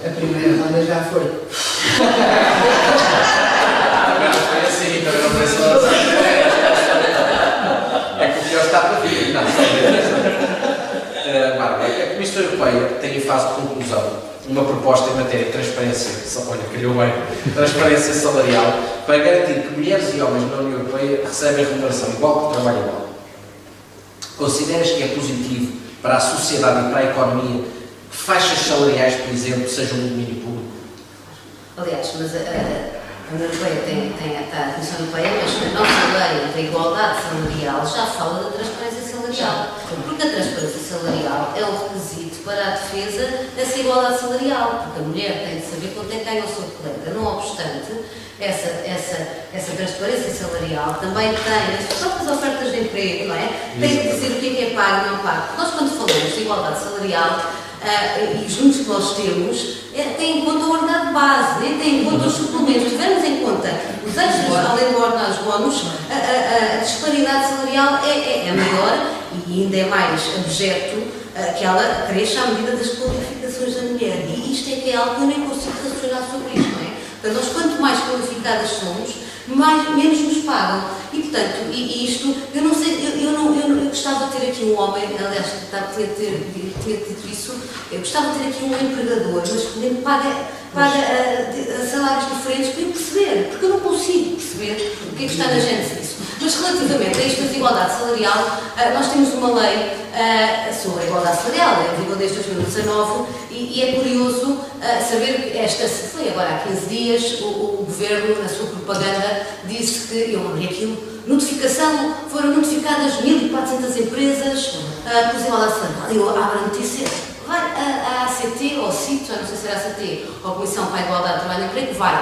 A primeira roda já foi. Também não foi assim, também não foi só assim. É que o pior está para vir. Bárbara, a Comissão Europeia tem em fase de conclusão uma proposta em matéria de transparência, olha, criou bem, transparência salarial, para garantir que mulheres e homens na União Europeia recebem remuneração igual por trabalho igual. Consideras que é positivo para a sociedade e para a economia que faixas salariais, por exemplo, sejam um domínio público? Aliás, mas a União Europeia a Comissão Europeia, mas a nossa lei da igualdade salarial já fala da transparência salarial. Porque a transparência salarial é um requisito para a defesa dessa igualdade salarial, porque a mulher tem de saber quanto é que ganha o seu colega. Não obstante, essa transparência salarial também tem as próprias ofertas de emprego, não é? Tem que dizer o que é pago e não pago. Nós, quando falamos de igualdade salarial, e os números que nós temos, têm em conta o ordenado base, têm em conta os suplementos. Se tivermos em conta os extras, além do ordenado, os bónus, a disparidade salarial é maior e ainda é mais objeto que ela cresça à medida das qualificações da mulher. E isto é que é algo que eu nem consigo racionar sobre isto, não é? Portanto, nós quanto mais qualificadas somos, menos nos pagam. E, portanto, isto, eu não sei, eu gostava de ter aqui um homem, aliás, tinha dito isso, eu gostava de ter aqui um empregador, mas que paga salários diferentes para eu perceber, porque eu não consigo perceber o que está na gênese disso. Mas relativamente a esta desigualdade salarial, nós temos uma lei sobre a igualdade salarial, em vigor desde 2019, e é curioso saber que foi agora há 15 dias, o Governo, na sua propaganda, disse que, eu abri aquilo, foram notificadas 1.400 empresas por desigualdade salarial. E eu abro a notícia, vai a ACT, ou CIT, já não sei se era ACT, ou a Comissão para a Igualdade de Trabalho e Emprego, vai,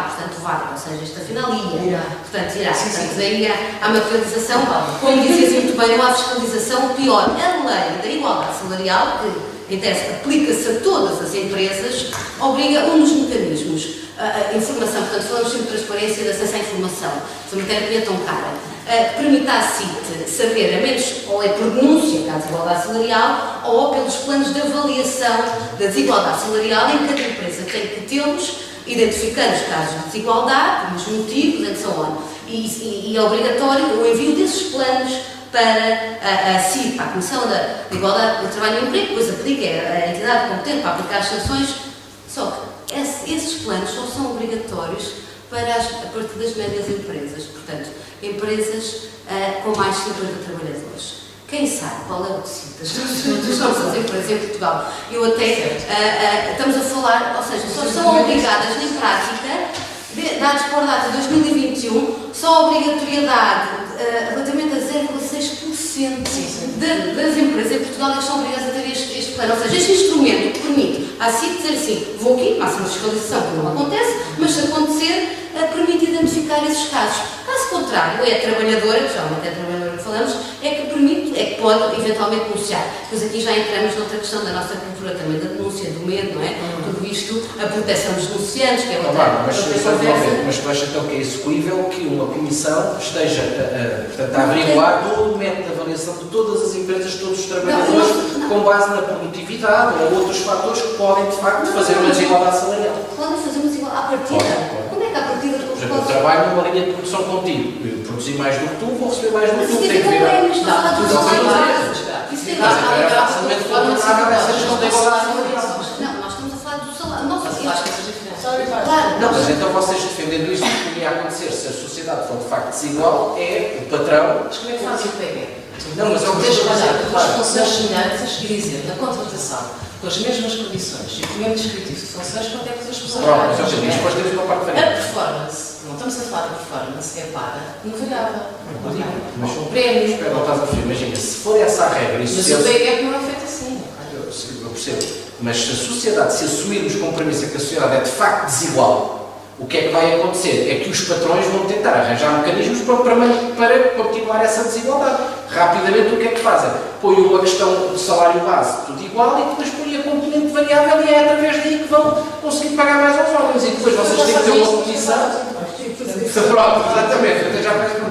ou seja, isto afinal ia. Portanto, irá. Portanto, daí há materialização, como dizias muito bem, não há fiscalização, o pior, a lei da igualdade salarial, que em tese aplica-se a todas as empresas, obriga um dos mecanismos, a informação, portanto, falamos sempre de transparência e de acesso à informação, essa matéria que é tão cara, que permita à CIT saber, a menos ou é por denúncia da desigualdade salarial ou pelos planos de avaliação da desigualdade salarial em que cada empresa tem que tê-los, identificando os casos de desigualdade, os motivos, and so on. E é obrigatório o envio desses planos para a CIT, para a Comissão da Igualdade do Trabalho e Emprego, depois aplica a entidade competente para aplicar as sanções, só que esses planos só são obrigatórios a partir das médias empresas, portanto, empresas com mais de 50 trabalhadores. Quem sabe qual é o tecido das nossas empresas em Portugal? Eu até, estamos a falar, ou seja, só são obrigadas, na prática, dados por data de 2021, só a obrigatoriedade relativamente a 0,6% das empresas em Portugal são obrigadas a ter este plano. Ou seja, este instrumento permite à CIT dizer assim, vou aqui, máxima fiscalização, que não acontece, mas se acontecer, permite identificar esses casos. Caso contrário, é a trabalhadora, que geralmente é a trabalhadora que falamos, é que permite, é que pode eventualmente denunciar. Pois aqui já entramos noutra questão da nossa cultura também, da denúncia, do medo, não é? Tudo isto, a proteção dos denunciantes, que é outra conversa. Mas tu achas então que é execuível que uma comissão esteja portanto, a averiguar todo o método de avaliação de todas as empresas, todos os trabalhadores, com base na produtividade ou outros fatores que podem, de facto, fazer uma desigualdade salarial? Podem fazer uma desigualdade à partida. Como é que à partida tu Por exemplo, eu trabalho numa linha de produção contigo. Eu produzi mais do que tu, vou receber mais do que tu. Tem que ver. Isso tem Mas é facilmente contornável essa questão da igualdade salarial. Não, nós estamos a falar do salário. Não, Claro. Não, mas então vocês defendendo isso, o que ia acontecer se a sociedade for de facto desigual é o patrão. Mas como é que faz o PG? Não, mas é o que tens eu que estou a olhar dizer, para as claro. funções semelhantes e dizer, na contratação, com as mesmas condições e com o mesmo descritivo de funções, quanto é que as pessoas Pronto, mas depois temos uma parte A variável. performance, não estamos a falar da performance, é paga no variável. Mas O prémio. espera, não estás a perceber, imagina, se for essa a regra, isso Mas se o PG não é feito assim. eu percebo, mas se a sociedade, se assumirmos como premissa que a sociedade é de facto desigual, o que é que vai acontecer? É que os patrões vão tentar arranjar mecanismos para continuar essa desigualdade. Rapidamente o que é que fazem? Põem uma questão de salário base tudo igual e depois põem a componente variável e é através daí que vão conseguir pagar mais aos homens. E depois vocês têm que ter uma comissão. Pronto, exatamente. Até já parece que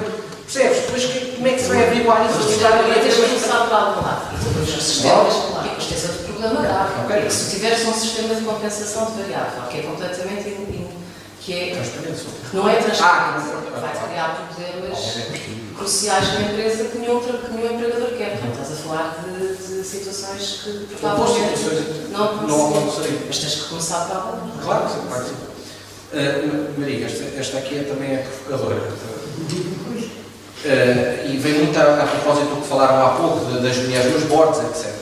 percebes? Depois como é que se vai averiguar isso? Tens que começar por algum lado. E depois os sistemas, isto é outro problema grave. Ok. Se tiveres um sistema de compensação de variável, que é completamente que é, não é transparente, vai criar problemas cruciais na empresa que nenhum empregador quer. Portanto, estás a falar de situações que provavelmente não aconteceriam. Mas tens que começar para lá. Claro que sim, claro que sim. Maria, esta aqui também é provocadora. E vem muito a propósito do que falaram há pouco das mulheres nos boards, etc.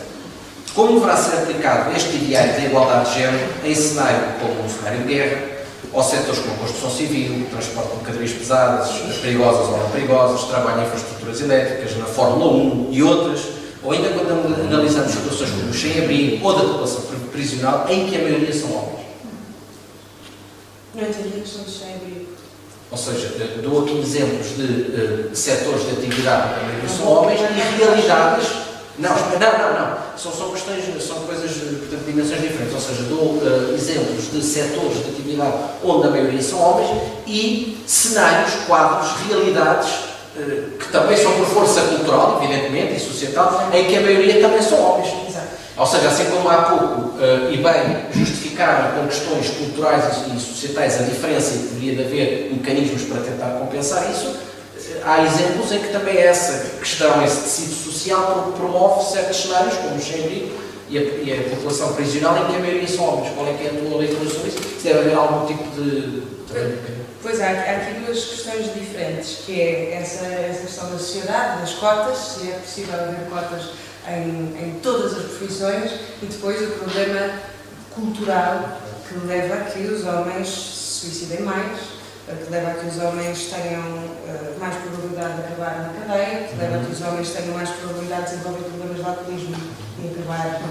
Como deverá ser aplicado este ideário da igualdade de género em cenário como um cenário de guerra, ou setores como a construção civil, transporte de mercadorias pesadas, perigosas ou não perigosas, trabalho em infraestruturas elétricas, na Fórmula 1 e outras, ou ainda quando analisamos situações como o sem-abrigo ou da população prisional, em que a maioria são homens. Não entendi a questão do sem-abrigo. Ou seja, dou aqui exemplos de setores de atividade que a maioria são homens e realidades. Não. São questões, são coisas, portanto, dimensões diferentes. Ou seja, dou exemplos de setores de atividade onde a maioria são homens e cenários, quadros, realidades que também são por força cultural, evidentemente, e societal, em que a maioria também são homens. Exato. Ou seja, assim como há pouco, e bem, justificaram com questões culturais e societais a diferença e que deveria de haver mecanismos para tentar compensar isso, há exemplos em que também essa questão, esse tecido social promove certos cenários, como o sem-abrigo e a população prisional, em que a maioria são homens. Qual é que é a tua leitura sobre isso? Se deve haver algum tipo de... Pois há aqui duas questões diferentes, que é essa questão da sociedade, das cotas, se é possível haver cotas em todas as profissões, e depois o problema cultural que leva a que os homens se suicidem mais, que leva a que os homens tenham mais probabilidade de acabar na cadeia, que leva a que os homens tenham mais probabilidade de desenvolver problemas de alcoolismo e acabar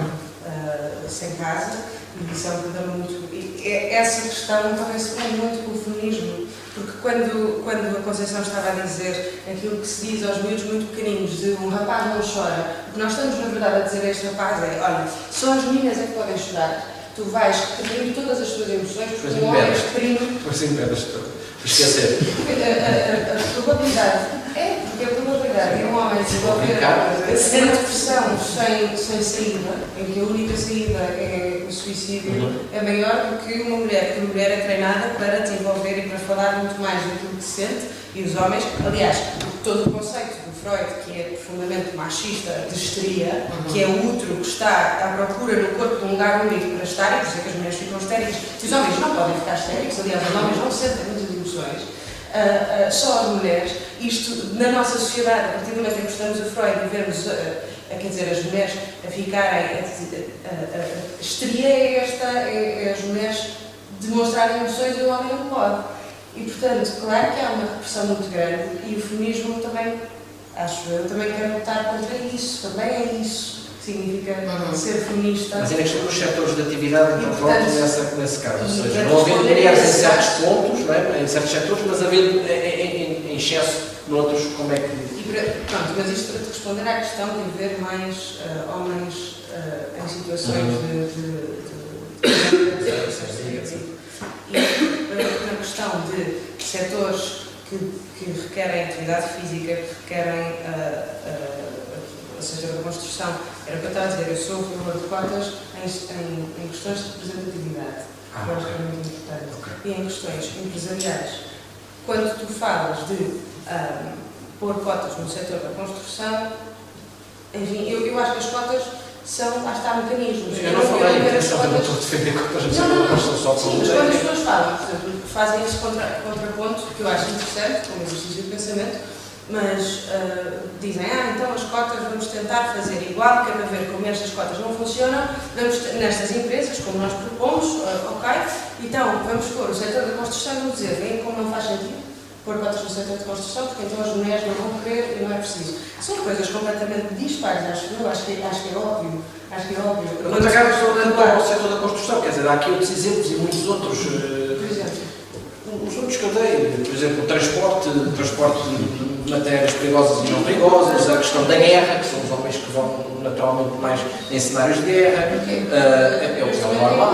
sem casa, e isso é um problema muito... E essa questão também se põe muito com o feminismo, porque quando a Conceição estava a dizer aquilo que se diz aos miúdos muito pequeninos, de um rapaz não chora, o que nós estamos na verdade a dizer a este rapaz é, olha, só as meninas é que podem chorar, tu vais reprimir todas as tuas emoções, porque um homem reprime... Pois impedes, esquecer. A probabilidade, porque a probabilidade de um homem desenvolver a depressão sem saída, em que a única saída é o suicídio, é maior do que uma mulher, porque a mulher é treinada para desenvolver e para falar muito mais daquilo que sente, e os homens, aliás, todo o conceito do Freud, que é profundamente machista, de histeria, que é o útero que está à procura no corpo de um lugar único para estar, e por isso é que as mulheres ficam histéricas, e os homens não podem ficar histéricos, aliás, os homens não sentem muitas emoções, só as mulheres, isto na nossa sociedade, a partir do momento em que estamos a Freud e vemos, quer dizer, as mulheres a ficarem, a histeria é as mulheres demonstrarem emoções e o homem não pode. E, portanto, claro que há uma repressão muito grande e o feminismo também, acho eu, também quer lutar contra isso, também é isso que significa ser feminista. Mas é a questão dos setores de atividade então, pronto nesse caso, ou seja, não havendo mulheres em certos pontos, não é? Em certos setores, mas havendo em excesso, noutros, como é que... Pronto, mas isto para te responder à questão de haver mais homens em situações e na questão de setores que requerem atividade física, que requerem o setor da construção, era para estar a dizer, eu sou a favor de cotas em questões de representatividade, que eu acho que é muito importante, e em questões empresariais. Quando tu falas de pôr cotas no setor da construção, enfim, eu acho que as cotas são, lá está, mecanismos. Eu não falei, eu não estou a defender cotas no setor da construção. Sim, mas quando as pessoas falam, por exemplo, fazem esse contraponto, que eu acho interessante, como exercício de pensamento, mas dizem, então as cotas vamos tentar fazer igual, que é para ver como estas cotas não funcionam, vamos nestas empresas, como nós propomos, ok, então vamos pôr o setor da construção e vamos dizer, veem como não faz sentido pôr cotas no setor de construção, porque então as mulheres não vão querer e não é preciso. São coisas completamente dispares, acho que é óbvio. Eu não acabo só dando ao setor da construção, quer dizer, há aqui outros exemplos e muitos outros. Por exemplo? Os outros que eu dei, por exemplo, o transporte de matérias perigosas e não perigosas, a questão da guerra, que são os homens que vão naturalmente mais em cenários de guerra, é o normal,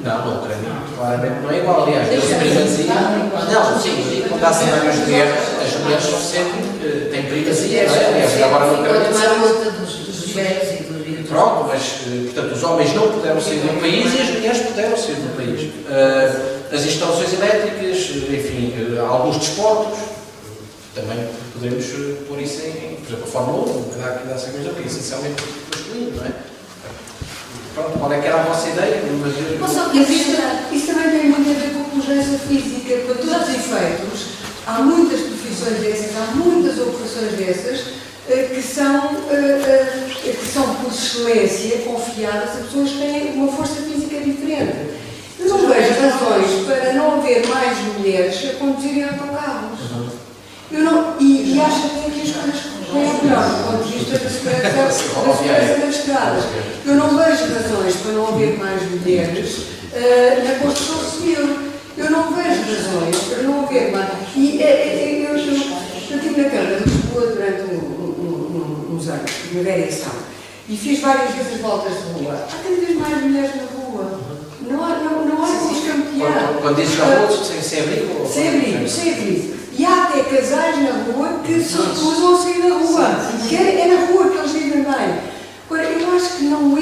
não, a Ucrânia claramente não é igual, aliás, eles primazia, não, sim, quando há cenários de guerra, as mulheres sempre têm primazia, não é? Aliás, agora não quero tomar conta dos velhos e dos... Pronto, mas, portanto, os homens não puderam sair do país e as mulheres puderam sair do país. As instalações elétricas, enfim, alguns desportos, também podemos pôr isso em, por exemplo, a Fórmula 1, que dá essa coisa, que é essencialmente masculino, não é? Pronto, qual é que era a vossa ideia? Isso também tem muito a ver com a pujança física, para todos os efeitos. Há muitas profissões dessas, há muitas ocupações dessas, que são por excelência confiadas a pessoas que têm uma força física diferente. Eu não vejo razões para não haver mais mulheres a conduzirem autocarros. E acho que aqui as coisas bem melhor do ponto de vista da segurança das estradas. Eu não vejo razões para não haver mais mulheres na construção civil. Eu não vejo razões para não haver mais. E eu estive na Câmara de Lisboa durante uns anos, de variação, e fiz várias vezes voltas de rua. Há cada vez mais mulheres na rua. Não há como escamotear. Quando dizes na rua, sem abrigo? Sem abrigo. E há até casais na rua que se recusam a sair da rua. Que é na rua que eles vivem bem. Agora, eu acho que não é.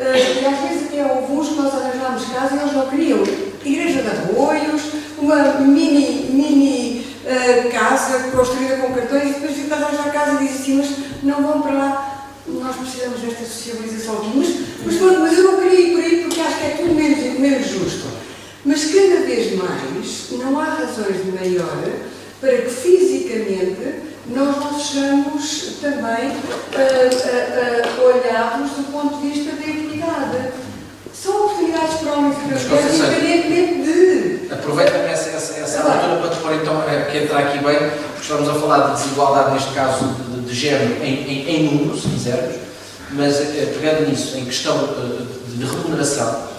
E às vezes até houve uns que nós arranjámos casa e eles não queriam. Igreja de Arroios, uma mini casa construída com cartões e depois fica a arranjar a casa e diz assim, mas não vão para lá. Nós precisamos desta socialização aqui. Mas eu não queria ir por aí porque acho que é tudo menos justo. Mas cada vez mais não há razões de maior para que fisicamente nós não sejamos também olhados do ponto de vista da equidade. São oportunidades para homens e para mulheres, independentemente de... Aproveita-me essa abertura para te pôr então, que entrar aqui bem, porque estamos a falar de desigualdade, neste caso de género, em número, se quisermos, mas pegando nisso, em questão de remuneração,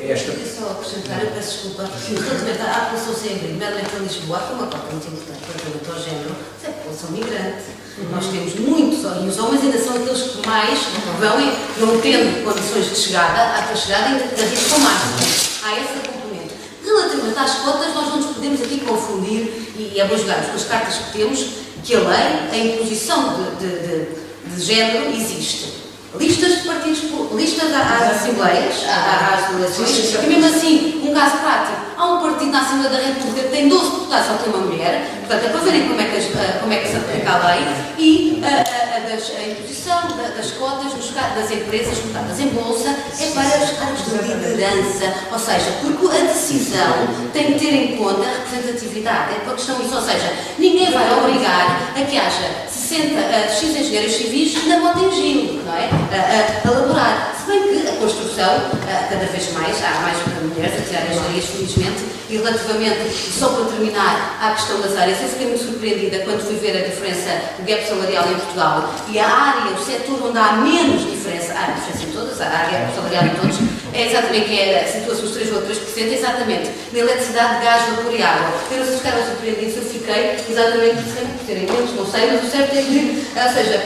esta... Eu só acrescentar, eu peço desculpa, relativamente à população sem abrigo, nomeadamente em Lisboa, foi uma cota muito importante relativamente ao género, é a população migrante. Nós temos muitos, e os homens ainda são aqueles que mais vão, não tendo condições de chegada, ainda arriscam mais. Há esse complemento. Relativamente às cotas, nós não nos podemos aqui confundir, e é bom jogarmos com as cartas que temos, que a lei, a imposição de género existe. Listas de partidos, listas às assembleias, às eleições, e mesmo assim, um caso prático, há um partido na Assembleia da República que tem 12 deputados, só tem uma mulher, portanto é para verem como é que se aplica a lei, e a imposição das cotas das empresas cotadas em bolsa é para os cargos de liderança, ou seja, porque a decisão tem que ter em conta a representatividade, é para a questão disso, ou seja, ninguém vai obrigar a que haja 60 X engenheiros civis na moto em Gil, não é? A elaborar. Se bem que a construção, cada vez mais, há mais mulheres a tirar engenharias, felizmente, e relativamente, só para terminar, à questão das áreas, eu fiquei muito surpreendida quando fui ver a diferença do gap salarial em Portugal, e a área, o setor onde há menos diferença, há diferença em todas, há gap salarial em todos, é exatamente que situa-se nos 3 ou 3%, exatamente, na eletricidade, gás, vapor e água. Eu não sei se ficaram surpreendidos, eu fiquei exatamente por terem menos, não sei, mas o certo é que, ou seja,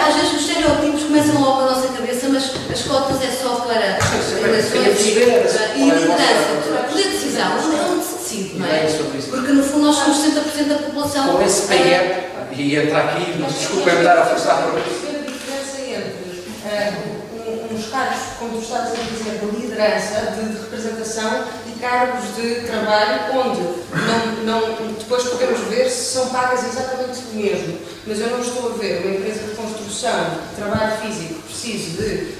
às vezes os estereótipos começam logo na nossa cabeça, mas as cotas é só para eleições e liderança, para poder de decisão, não se decide, não é? Porque no fundo nós somos 60% da população. Com esse pay gap, e entrar aqui, mas desculpem-me dar a forçar por aqui. A diferença entre uns cargos, como tu estavas a dizer, de liderança, de representação e cargos de trabalho, onde depois podemos ver se são pagas exatamente o mesmo. Mas eu não estou a ver uma empresa de construção, de trabalho físico, preciso de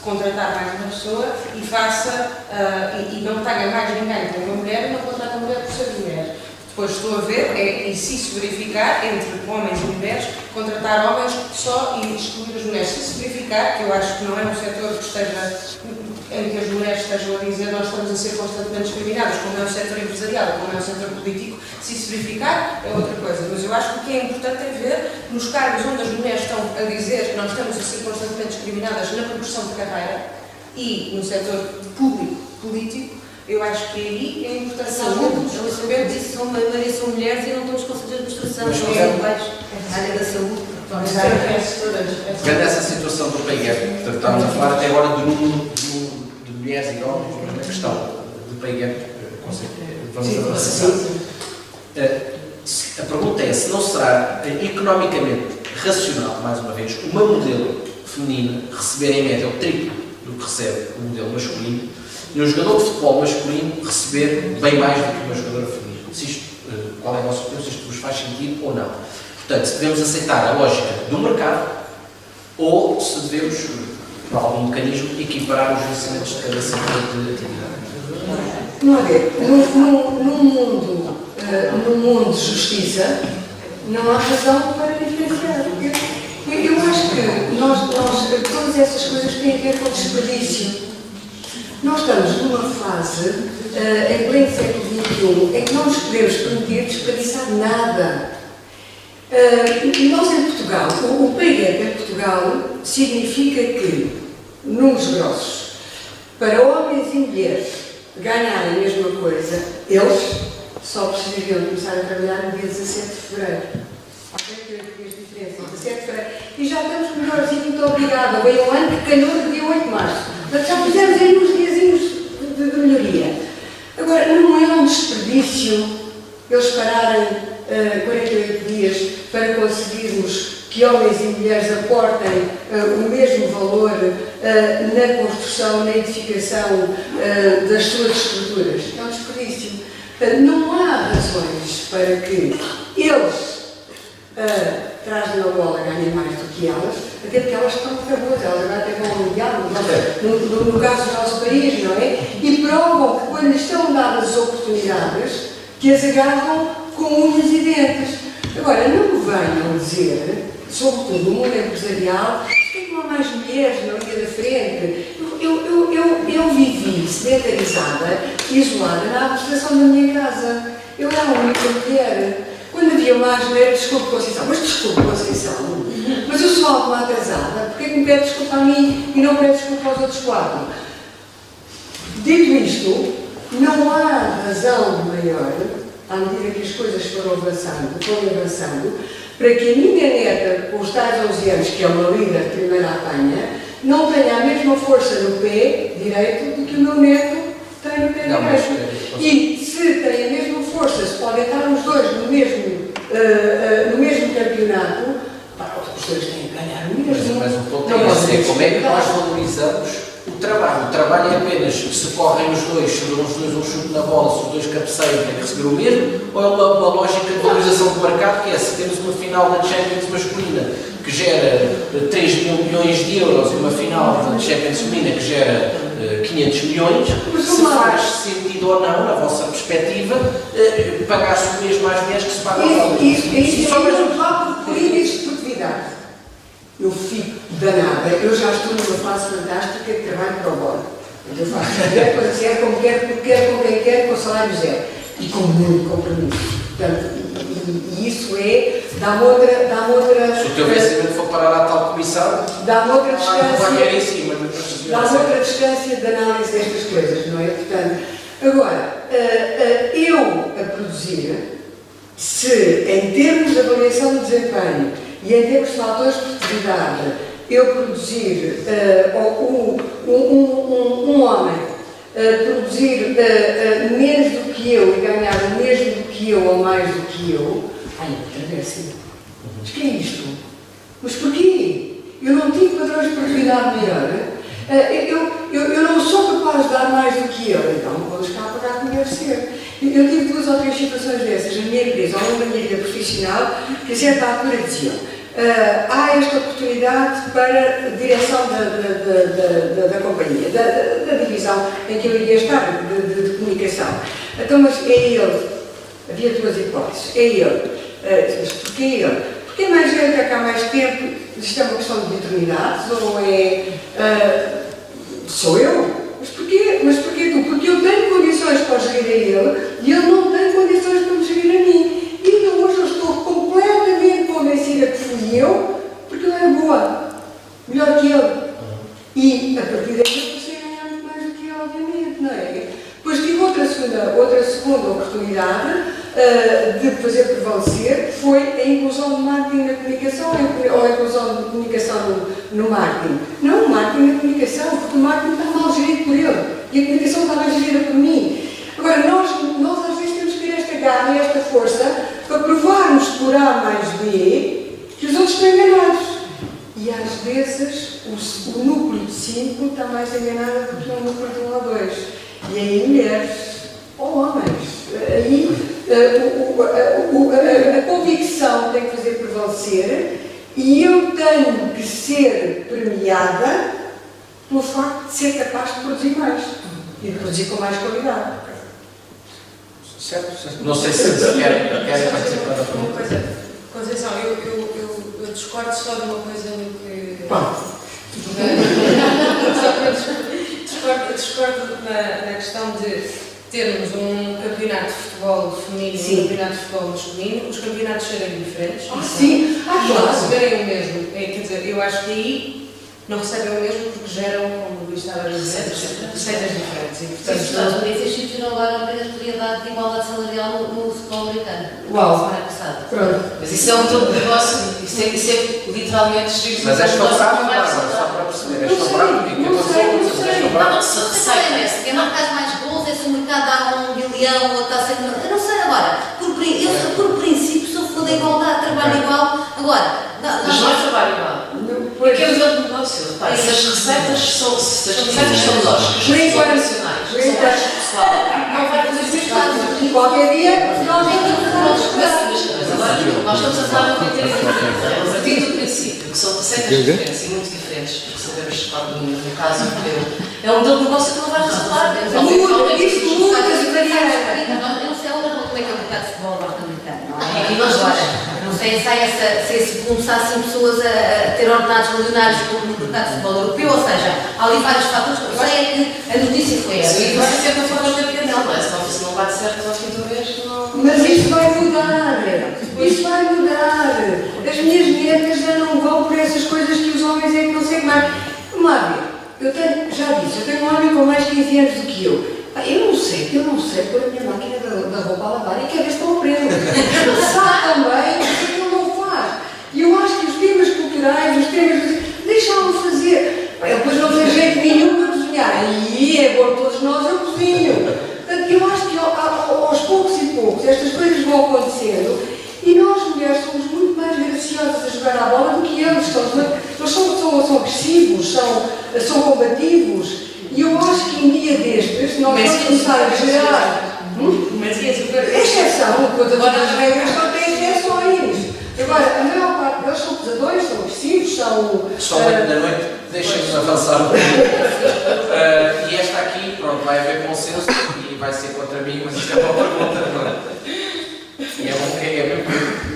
contratar mais uma pessoa e não tenha mais ninguém como uma mulher e não contrata uma mulher por ser mulher. Depois estou a ver, e se isso verificar, entre homens e mulheres, contratar homens só e excluir as mulheres. Se isso verificar, que eu acho que não é um setor que esteja, em que as mulheres estejam a dizer nós estamos a ser constantemente discriminadas, como é o setor empresarial, como é o setor político, se isso verificar é outra coisa. Mas eu acho que o que é importante é ver nos cargos onde as mulheres estão a dizer que nós estamos a ser constantemente discriminadas na progressão de carreira e no setor público, político. Eu acho que aí é importante Saúde, eu saber disso, a maioria são mulheres e não estamos com certeza de administração, a área da saúde. Vendo essa situação do pay gap, portanto, estamos a falar até agora do número de mulheres e homens, mas na questão do pay gap, vamos avançar. A pergunta é se não será economicamente racional, mais uma vez, uma modelo feminina receber em média o triplo do que recebe o modelo masculino, e um jogador de futebol masculino receber bem mais do que uma jogadora feminina. Qual é a nossa opinião, se isto vos faz sentido ou não. Portanto, se devemos aceitar a lógica do mercado ou se devemos, por algum mecanismo, equiparar os vencimentos de cada setor de atividade. No mundo de justiça, não há razão para diferenciar. Eu acho que todas essas coisas têm a ver com desperdício. Nós estamos numa fase, em pleno século XXI, em que não nos podemos permitir desperdiçar nada. Nós em Portugal, o pay gap em Portugal significa que, números grossos, para homens e mulheres ganharem a mesma coisa, eles só precisariam começar a trabalhar no dia 17 de fevereiro. Há 38 dias de diferença, 17 de fevereiro. E já estamos melhorzinho, muito obrigada. Veio um ano que calhou no dia 8 de março. Portanto, já fizemos aí uns diazinhos de melhoria. Agora, não é um desperdício eles pararem 48 dias para conseguirmos que homens e mulheres aportem o mesmo valor na construção, na edificação das suas estruturas. É um desperdício. Portanto, não há razões para que eles trazem a bola, ganhem mais do que elas, até porque elas estão muito boas, elas agora têm um mundial, no caso do nosso país, não é? E provam que quando estão dadas as oportunidades, que as agarram com unhas e dentes. Agora, não me venham dizer, sobretudo no mundo empresarial, que não há mais mulheres na linha da frente. Eu vivi sedentarizada e isolada na administração da minha casa. Eu era a única mulher. Quando havia mais mulher, desculpe Conceição, mas desculpe Conceição, mas eu sou alguma atrasada, porque é que me pede desculpa a mim e não pede desculpa aos outros 4? Dito isto, não há razão maior, à medida que as coisas foram avançando, para que a minha neta, com os tais 11 anos, que é uma líder de primeira apanha, não tenha a mesma força no pé direito do que o meu neto tem no pé direito. E se tem a mesma força, se podem estar os dois no mesmo campeonato, os dois têm que ganhar o mesmo. Mas o ponto é como é que nós valorizamos o trabalho. O trabalho é apenas se correm os dois, se dão os dois um chute na bola, se os dois cabeceiam, tem que receber o mesmo, ou é uma lógica de valorização do mercado, que é se temos uma final da Champions masculina que gera 3 milhões de euros e uma final da Champions feminina que gera 500 milhões, se faz sentido ou não, na vossa perspectiva, pagar-se o mesmo às mulheres que se pagam aos homens. Isso é um papo por índice de produtividade. eu fico danada. Eu já estou numa fase fantástica de trabalho para o bono. Eu faço quando quer, como quer, porque quer, com quem quer, com salário zero. E com muito compromisso. Portanto, e isso dá-me outra. Se o teu vencimento for parar à tal comissão, dá-me outra vai em cima. dá-me outra distância de análise destas coisas, não é? Portanto, agora, eu a produzir, se em termos de avaliação de desempenho e em termos de fatores de produtividade, eu produzir um homem produzir menos do que eu e ganhar o mesmo do que eu ou mais do que eu, ai, travessa. Mas que é isto? Mas porquê? Eu não tive padrões de produtividade melhor. Eu não sou capaz de dar mais do que ele, então vou buscar a pagar como deve ser. Eu tive 2 ou 3 situações dessas na minha empresa, ao longo da minha vida profissional, que a certa altura diziam: há esta oportunidade para a direção da companhia, da divisão em que eu iria estar, de comunicação. Então, mas é ele, havia 2 hipóteses, é ele. Mas porquê ele? Porque é mais gente, é que há mais tempo, isto é uma questão de eternidades, ou sou eu? Mas porquê? Mas porquê tu? Porque eu tenho condições para gerir a ele e ele não tem condições para me gerir a mim. E ainda hoje eu estou completamente convencida que fui eu, porque ele era boa, melhor que ele. E a partir daí eu comecei a ganhar muito mais do que ele, obviamente, não é? Depois tive outra segunda oportunidade de fazer prevalecer, foi a inclusão do marketing na comunicação ou a inclusão de comunicação no marketing. Não, o marketing na comunicação, porque o marketing está mal gerido por ele e a comunicação está mais gerida por mim. Agora, nós às vezes temos que ter esta garra e esta força para provarmos por A mais B que os outros estão enganados. E às vezes o núcleo de 5 está mais enganado do que o núcleo de 1 ou 2. E aí mulheres ou homens. Aí a convicção tem que fazer prevalecer e eu tenho que ser premiada pelo facto de ser capaz de produzir mais e de produzir com mais qualidade. Certo? Não sei se querem participar da Uma pergunta. coisa, Conceição, eu discordo só de uma coisa no que. Discordo na questão de termos um campeonato de futebol feminino e um campeonato de futebol masculino, os campeonatos serem diferentes. Sim, Não receberem o mesmo. Quer dizer, eu acho que aí não recebem o mesmo porque geram, como o Luís estava a dizer, receitas diferentes. E, Os portanto, Estados Unidos instituíram agora a obrigatoriedade de igualdade salarial no futebol americano. Uau. Semana passada. Pronto. Mas isso é um todo negócio, isso é literalmente giro. Mas és favorável, só para perceber, és favorável e que Não, se receita. Quem marcar mais gols, esse mercado dá 1 bilhão, ou está sendo. Eu não sei agora. Eu, por princípio, sou a favor da igualdade, trabalho igual. Agora, Mas não é trabalho igual. Porque é o modelo de negócio. Se as receitas são lógicas, são profissionais, são baixas pessoal, não vai fazer sentido. E qualquer dia nós Mas agora, nós estamos a falar de um critério diferente. A partir do princípio, que são receitas diferentes e muito diferentes, porque sabemos que no caso é um modelo de negócio que não vai resultar. Eu não sei como é que é o mercado de futebol norte-americano, não é? E nós agora, não sei se começassem pessoas a ter ordenados milionários no mercado de futebol europeu, ou seja, há ali vários fatores. Eu sei é que a notícia foi essa. E vai ser uma forma de aplicação, não é? Se não bate certo ao fim do mês, não. Mas isto vai mudar. Isto vai mudar. As minhas netas já não vão por essas coisas que os homens é que não sei mais. Vamos lá ver. Eu tenho um homem com mais de 15 anos do que eu. Eu não sei pôr a minha máquina da roupa a lavar e quer ver se estou a prendo. Ele sabe também o que ele não faz. E eu acho que os temas culturais, os temas. Deixam-me fazer. Eu depois não tenho jeito nenhum para cozinhar. E é bom, todos nós eu cozinho. Portanto, eu acho que aos poucos e poucos estas coisas vão acontecendo e nós mulheres somos muito mais graciosas a jogar à bola do que eles. Eles são agressivos, são combativos. E eu acho que em dia destes nós vamos começar a gerar. É exceção, todas as regras não têm exceções. Agora, a maior parte deles são pesadores, são agressivos, são. Só 8 da noite, deixem-nos avançar. E esta aqui, pronto, vai haver consenso e vai ser contra mim, mas isto é uma pergunta, não é?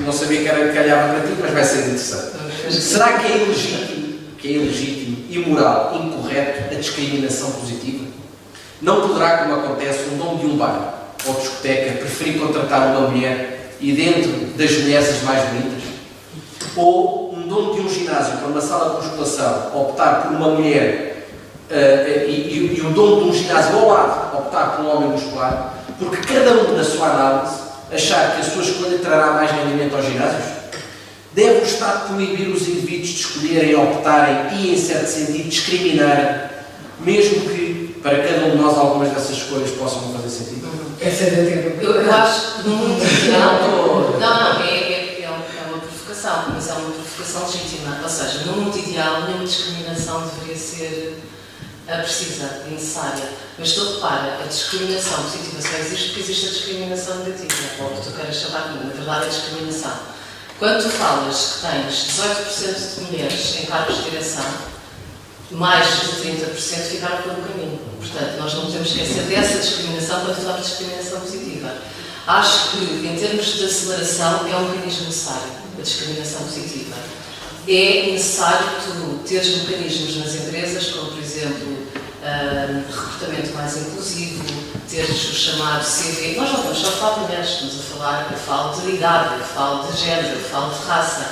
Não sabia que era calhava para ti, mas vai ser interessante. Será que é ilegítimo, imoral, incorreto a discriminação positiva? Não poderá, como acontece, um dono de um bar ou discoteca preferir contratar uma mulher e dentro das mulheres as mais bonitas? Ou um dono de um ginásio para uma sala de musculação optar por uma mulher e o dono de um ginásio ao lado optar por um homem muscular, porque cada um, na sua análise, achar que a sua escolha trará mais rendimento aos ginásios? Deve o Estado proibir os indivíduos de escolherem, optarem e, em certo sentido, discriminarem, mesmo que para cada um de nós algumas dessas escolhas possam não fazer sentido? Essa é a tempo. Eu acho que no mundo ideal. Não, é uma provocação, mas é uma provocação legítima. Ou seja, no mundo ideal, nenhuma discriminação deveria ser precisa e necessária. Mas tu repara, a discriminação positiva só existe porque existe a discriminação negativa, ou o que tu queres chamar de, na verdade, é discriminação. Quando tu falas que tens 18% de mulheres em cargos de direção, mais de 30% ficaram pelo caminho. Portanto, nós não podemos esquecer dessa discriminação quando falamos de discriminação positiva. Acho que, em termos de aceleração, é um mecanismo necessário, a discriminação positiva. É necessário tu teres mecanismos nas empresas, como, por exemplo, recrutamento mais inclusivo, teres o chamado CV. Nós não estamos só a falar de mulheres, estamos a falar, eu falo de idade, eu falo de género, eu falo de raça.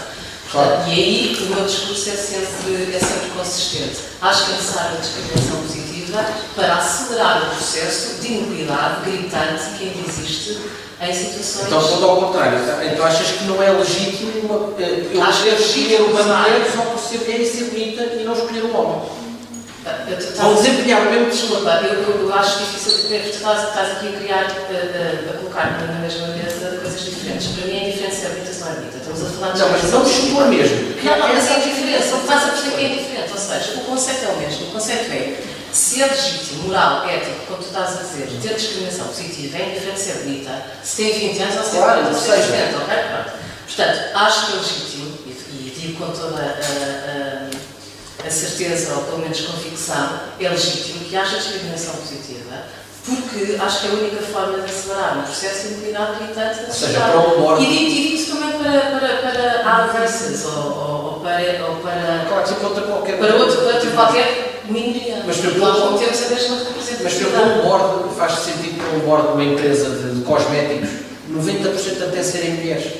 Claro. E aí o meu discurso é sempre consistente. Acho que é necessária a discriminação positiva para acelerar o processo de inocuidade gritante que ainda existe em situações... Então, tudo ao contrário. Então, achas que não é legítimo eu escolher uma mulher só por ser mulher e ser bonita e não escolher um homem? Vão desempenhar o mesmo desculpa, eu acho difícil de ver, porque estás aqui a criar, a colocar na mesma mesa coisas diferentes. Para mim é diferente se é bonita ou se não é bonita. Estamos a falar de... Não, mas vamos supor mesmo. Não, mas é diferente. Estás a perceber que é diferente. Ou seja, o conceito é o mesmo. O conceito é se é legítimo, moral, ético, como tu estás a dizer, ter discriminação positiva é indiferente se é bonita, se tem 20 anos ou se tem 40 ou se tem 70, ok? Portanto, acho que é legítimo, e digo com toda a certeza, ou pelo menos convicção, é legítimo que haja discriminação positiva, porque acho que é a única forma de acelerar um processo de inocuidade gritante da sociedade. E digo isso também para adversos ou para outro qualquer minoria. Mas nós não temos a mesma representatividade. Mas para um board, faz sentido para um board de uma empresa de cosméticos, 90% até serem mulheres.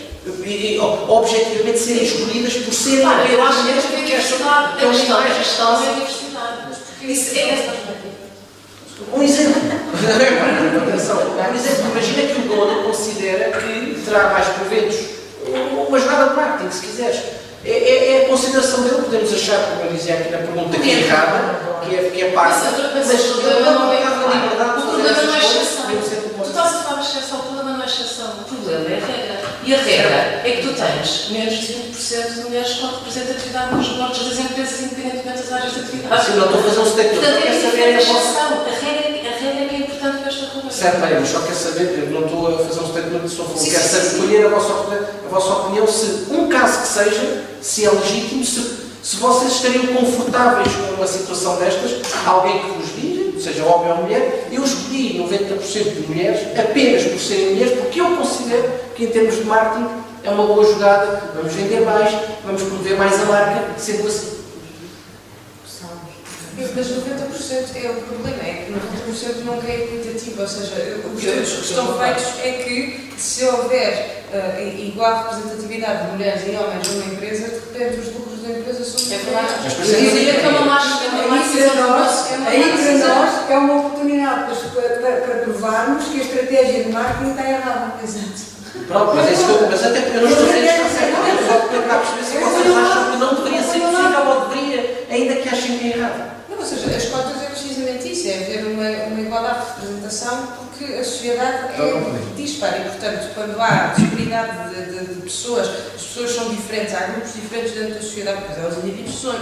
E objetivamente serem escolhidas por serem mulheres. Eu acho que é a diversidade. A questão é a diversidade. Isso é um exemplo. Por exemplo, imagina que o dono considera que terá mais proventos. Uma jogada de marketing, se quiseres. É a consideração dele, podemos achar, como eu dizia aqui na pergunta, que é errada, que é parte. Mas o problema não é o problema não é exceção. Tu estás a falar de exceção, o problema não é exceção, o problema é a regra. E a regra é que tu tens menos de 20% de mulheres com representatividade nos boards das empresas, independentemente das áreas de atividade. Sim, não estou a fazer um statement. Portanto, é diferente a exceção. A regra é que é importante para esta conversa. Certo, mas só quer saber, eu não estou a fazer um statement, só quero saber, colher a vossa opinião, se um caso que seja, se é legítimo, se vocês estariam confortáveis com uma situação destas, alguém que vos diz, seja homem ou mulher, eu escolhi 90% de mulheres apenas por serem mulheres, porque eu considero que em termos de marketing é uma boa jogada, vamos vender mais, vamos promover mais a marca, sendo assim. Mas 90% é o problema, é que 90% nunca é equitativo, ou seja, os estudos que estão feitos é que se houver igual representatividade de mulheres e homens numa empresa, de repente os lucros da empresa são muito maiores. Eu dizia que é uma má decisão. Aí para nós é uma oportunidade para provarmos que a estratégia de marketing está errada. Exato. Pronto, mas até porque eu não estou a dizer que está certo, eu só tentar perceber se vocês acham que não deveria ser possível ou deveria, ainda que achem que é errado. Ou seja, as cotas é precisamente isso, é haver uma igualdade de representação, porque a sociedade é dispara e, portanto, quando há disparidade de pessoas, as pessoas são diferentes, há grupos diferentes dentro da sociedade, pois os indivíduos são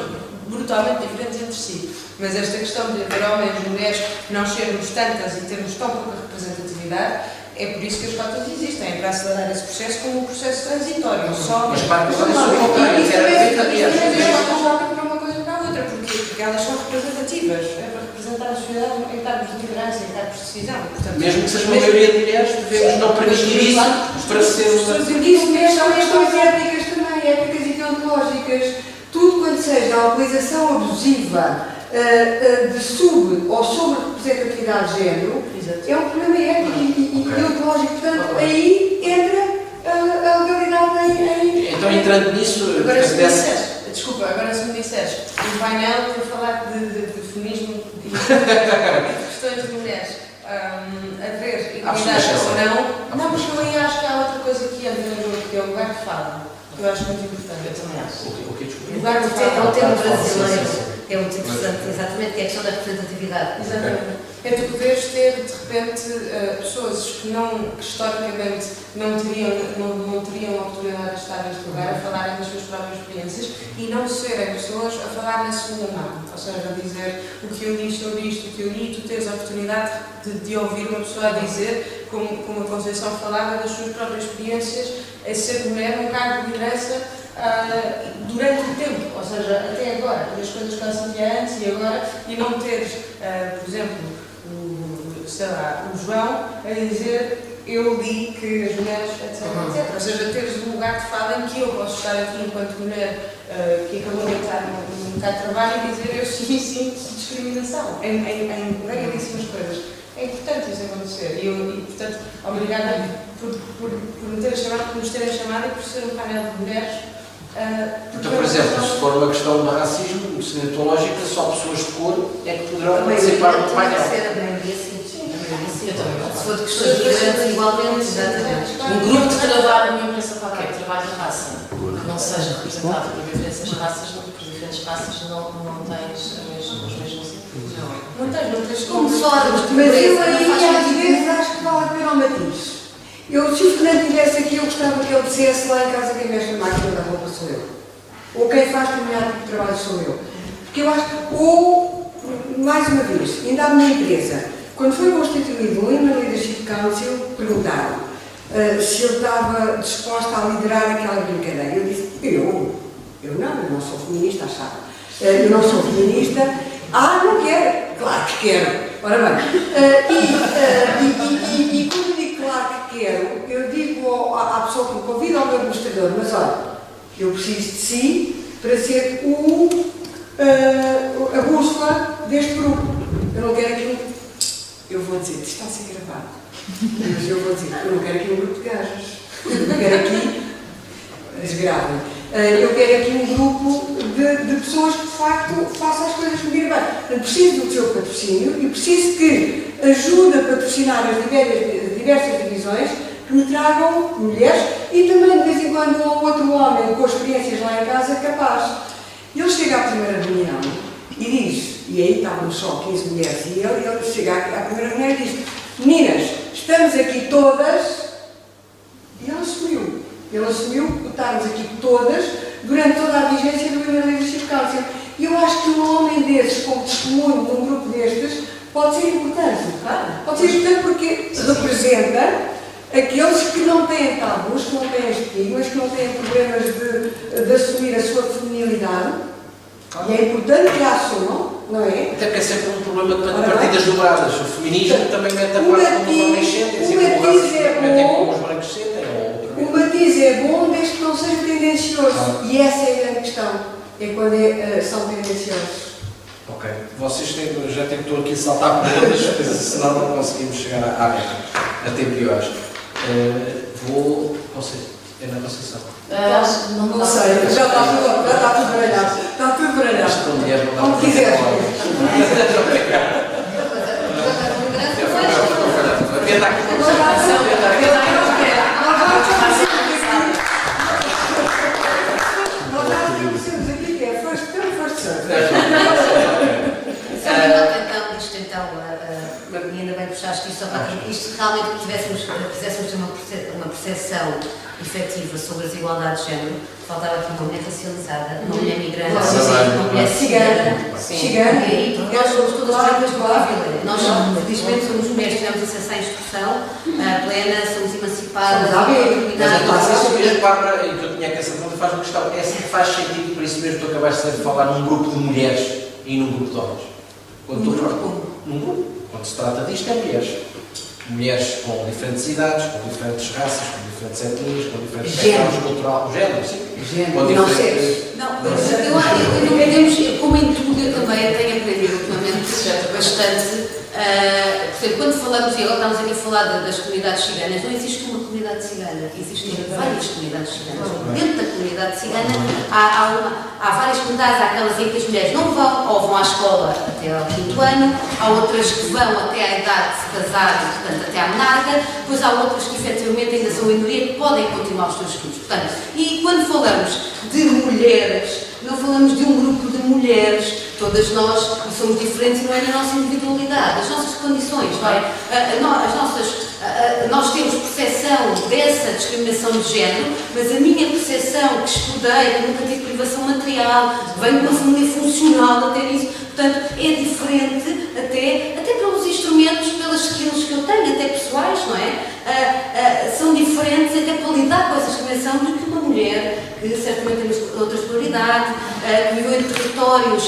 brutalmente diferentes entre si, mas esta questão de ter homens e mulheres não sermos tantas e termos tão pouca representatividade, é por isso que as cotas existem, para acelerar esse processo como um processo transitório, só... Mas para que vocês são contrários, para uma coisa para a outra, porque elas são representativas, é para representar a sociedade em cargos de liderança, em cargos de decisão. Portanto, mesmo que seja uma maioria de mulheres, devemos não permitir isso para ser uma... Isso mesmo são questões éticas também, éticas e ontológicas. Tudo quanto seja a utilização abusiva de sub- ou sobre-representatividade de género é um problema ético e ontológico. Portanto, aí entra a legalidade em... Então, entrando nisso, Agora, se me disseres, um painel para falar de feminismo e de questões de mulheres, haver igualdade ou não, porque eu aí acho que há outra coisa que entra no jogo, que é o lugar de fala, que eu acho muito importante. Eu também acho. O lugar de É fala. um tema brasileiro, é muito interessante, exatamente, que é a questão da representatividade. Exatamente. É tu poderes ter, de repente, pessoas que historicamente não teriam a oportunidade de estar neste lugar a falarem das suas próprias experiências e não serem pessoas a falar na segunda mão. Ou seja, a dizer o que eu li, sobre isto, o que eu li, e tu tens a oportunidade de ouvir uma pessoa a dizer, como a Conceição falava, das suas próprias experiências, a ser mulher num cargo de liderança durante o tempo, ou seja, até agora, e as coisas que ela sentia antes e agora, e não teres, por exemplo, o João a dizer eu li que as mulheres, etc, etc. Ou seja, teres um lugar de fala em que eu posso estar aqui enquanto mulher que acabou de entrar no mercado de trabalho e dizer eu sim discriminação em variedíssimas coisas. É importante isso acontecer e portanto, obrigada por nos terem chamado e por ser um painel de mulheres. Então, por exemplo, se for uma questão de racismo, ontológica, só pessoas de cor é que poderão participar do painel. Se for de questões diferentes, igualmente, exatamente. Um grupo de trabalho, uma empresa qualquer que trabalhe a raça, que não seja representado por diferentes raças, não tens os mesmos. Não tens Como só Mas eu aí, às vezes, acho que vale a pena o matiz. Se o Fernando estivesse aqui, eu gostava que ele dissesse lá em casa quem mexe na máquina da roupa sou eu. Ou quem faz determinado tipo de trabalho sou eu. Porque eu acho que, ou, mais uma vez, ainda há minha empresa, quando foi constituído o Women Leadership Council, perguntaram se eu estava disposta a liderar aquela brincadeira. Eu disse, eu não sou feminista, achava. Eu não sou feminista. Não quero. Claro que quero. Ora bem. E quando digo claro que quero, eu digo à pessoa que me convida, ao meu administrador, mas olha, eu preciso de si para ser a bússola deste grupo. Eu não quero aqui eu vou dizer, isto está a ser gravado, mas eu vou dizer, eu não quero aqui um grupo de gajas, eu quero aqui, desgravem, eu quero aqui um grupo de pessoas que de facto façam as coisas me bem. Eu preciso do seu patrocínio e preciso que ajude a patrocinar as diversas divisões que me tragam mulheres e também de vez em quando um outro homem com experiências lá em casa capaz. Ele chega à primeira reunião e diz, e aí estavam só 15 mulheres, e ele chega à primeira reunião e diz, meninas, estamos aqui todas, e ele assumiu estarmos aqui todas durante toda a vigência do Women Leadership Council. E eu acho que um homem desses, como testemunho num grupo destes, pode ser importante. Pode ser importante porque representa aqueles que não têm tabus, que não têm estigmas, que não têm problemas de assumir a sua feminilidade. E é importante que a assumam, não é? Até porque é sempre um problema de partidas dobradas. O feminismo também mete a parte como os homens sentem, e como os brancos sentem. O matiz é bom desde que não seja tendencioso. E essa é a grande questão. É quando são tendenciosos. Ok. Vocês já tentou aqui saltar por todas, senão não conseguimos chegar à meta. Até brioche. É na Conceição. Não sei, já está tudo baralhado. Está tudo baralhado. Acho que mulher não dá como para quiseres. Nós já conhecemos aqui que é first come, first serve. E ainda bem que puxaste isto, só para que isto realmente fizéssemos uma percepção efetiva sobre a desigualdade de género, faltava aqui uma mulher racializada, uma mulher migrante, uma mulher cigana, porque nós somos todas brancas do privilégio. Nós, felizmente, somos mulheres, tivemos acesso à instrução plena, somos emancipadas, Mas Bárbara, e que eu tinha que essa pergunta, faz-me questão, é assim que faz sentido, por isso mesmo tu acabaste de falar num grupo de mulheres e num grupo de homens. Num grupo. Quando se trata disto é mulheres. Mulheres com diferentes idades, com diferentes raças, com diferentes etnias, com diferentes Género. backgrounds culturais, género, sim. Género, Com não diferentes- sexo. Não, não podemos, como em tudo, eu também tenho aprendido ultimamente bastante. Por exemplo, quando falamos, e agora estamos aqui a falar das comunidades ciganas, não existe uma comunidade cigana, existem várias comunidades ciganas. Dentro da comunidade cigana há várias comunidades, há aquelas em que as mulheres não vão ou vão à escola até ao 5º ano, há outras que vão até à idade de se casar, portanto até à menarca, depois há outras que efetivamente ainda são minoria que podem continuar os seus estudos. Portanto, e quando falamos de mulheres, não falamos de um grupo de mulheres, todas nós somos diferentes, não é na nossa individualidade, as nossas condições, não é? Nós temos percepção dessa discriminação de género, mas a minha percepção, que estudei, que nunca tive privação material, venho de uma família funcional até nisso, portanto, é diferente até pelos instrumentos, pelas skills que eu tenho, até pessoais, não é? São diferentes até para lidar com essa discriminação do que uma mulher, que certamente tem outra escolaridade, que viveu em territórios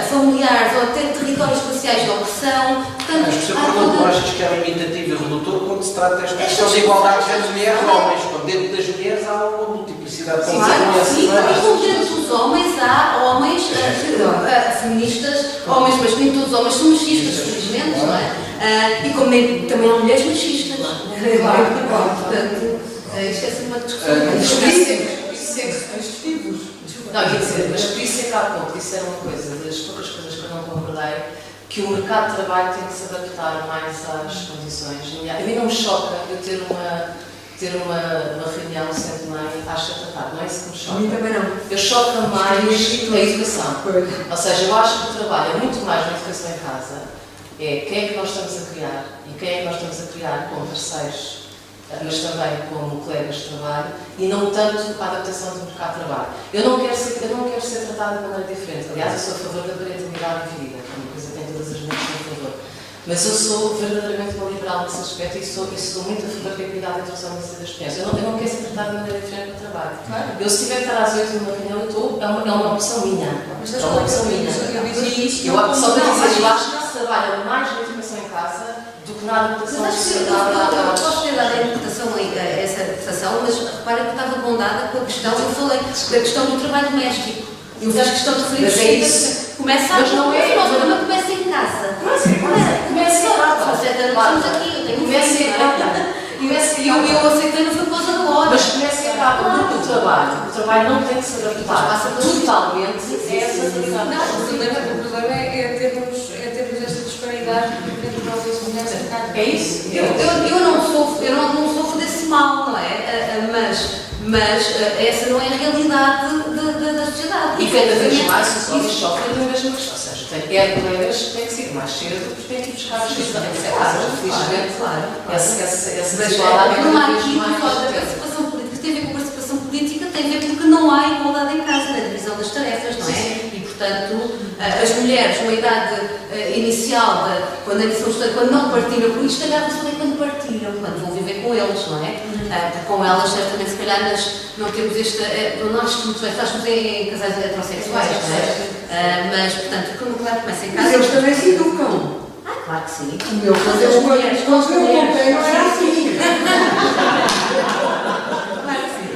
familiares ou até territórios espaciais de opressão. Portanto, Mas por exemplo, tu achas que é limitativo e redutor quando se trata desta questão de igualdade entre mulheres e homens, quando dentro das mulheres há uma multiplicidade de sim, e como dentro dos homens há homens feministas, homens, mas nem todos os homens são machistas, felizmente, não é? E como também há mulheres machistas. Portanto, isto é sempre uma discussão. Não, quer dizer, mas por isso é que há pouco disseram uma coisa, das poucas coisas que eu não concordei, que o mercado de trabalho tem que se adaptar mais às condições. A mim não me choca eu ter uma reunião sendo mãe às 7 da tarde, não é isso que me choca. A mim também não. Eu choco mais a educação. Ou seja, eu acho que o trabalho é muito mais na educação em casa. É quem é que nós estamos a criar e quem é que nós estamos a criar com terceiros, mas também como colegas de trabalho, e não tanto a adaptação do mercado de trabalho. Eu não quero ser tratada de maneira diferente. Aliás, eu sou a favor da parentalidade dividida, que é uma coisa que tem todas as mulheres a favor. Mas eu sou verdadeiramente uma liberal nesse aspecto e sou muito a favor da equidade entre os homens e as mulheres. Eu não quero ser tratada de maneira diferente no trabalho. Claro. Eu, se tiver que estar às 8 numa reunião, é uma opção minha. Mas É uma opção minha. eu dizia isto. Só para dizer, eu acho que se trabalha mais na educação em casa do que na adaptação Mas acho que eu posso ter dado a interpretação a essa interpretação, mas repara que estava bondada com a questão, eu falei, da questão do trabalho doméstico. Eu fiz questão de referir Mas é isso. Começa Mas não é. O nosso problema começa em casa. Começa em casa. São 7 anos estamos aqui, eu tenho um Começa em filho, casa. e eu aceitei, não foi por causa da hora. Mas começa em casa, porque o trabalho não tem que se adaptar Passa totalmente a essa realidade. Não, o problema é termos esta disparidade entre nós e as mulheres em casa. É isso? Eu não sofro desse mal, não é? Mas essa não é a realidade da sociedade. E cada vez mais os homens sofrem da mesma questão. Ou seja, tem colegas que têm que sair mais cedo porque têm que ir buscar os filhos da casa. Felizmente, essa Mas desigualdade não há cada vez aqui mais. a participação política, tem a ver com a participação política, tem a ver porque não há igualdade em casa, na divisão das tarefas, não é? E, portanto, as mulheres, numa idade inicial, quando não partilham com isto, agarram-se ali quando partilham, quando vão viver com eles, não é? Porque com elas, certamente, se calhar, não temos este. Nós estamos em casais heterossexuais, não é? Mas, portanto, como claro, começa em Mas casa. eles também se educam. Claro que sim. O meu quando eu contei não era assim. Claro que sim.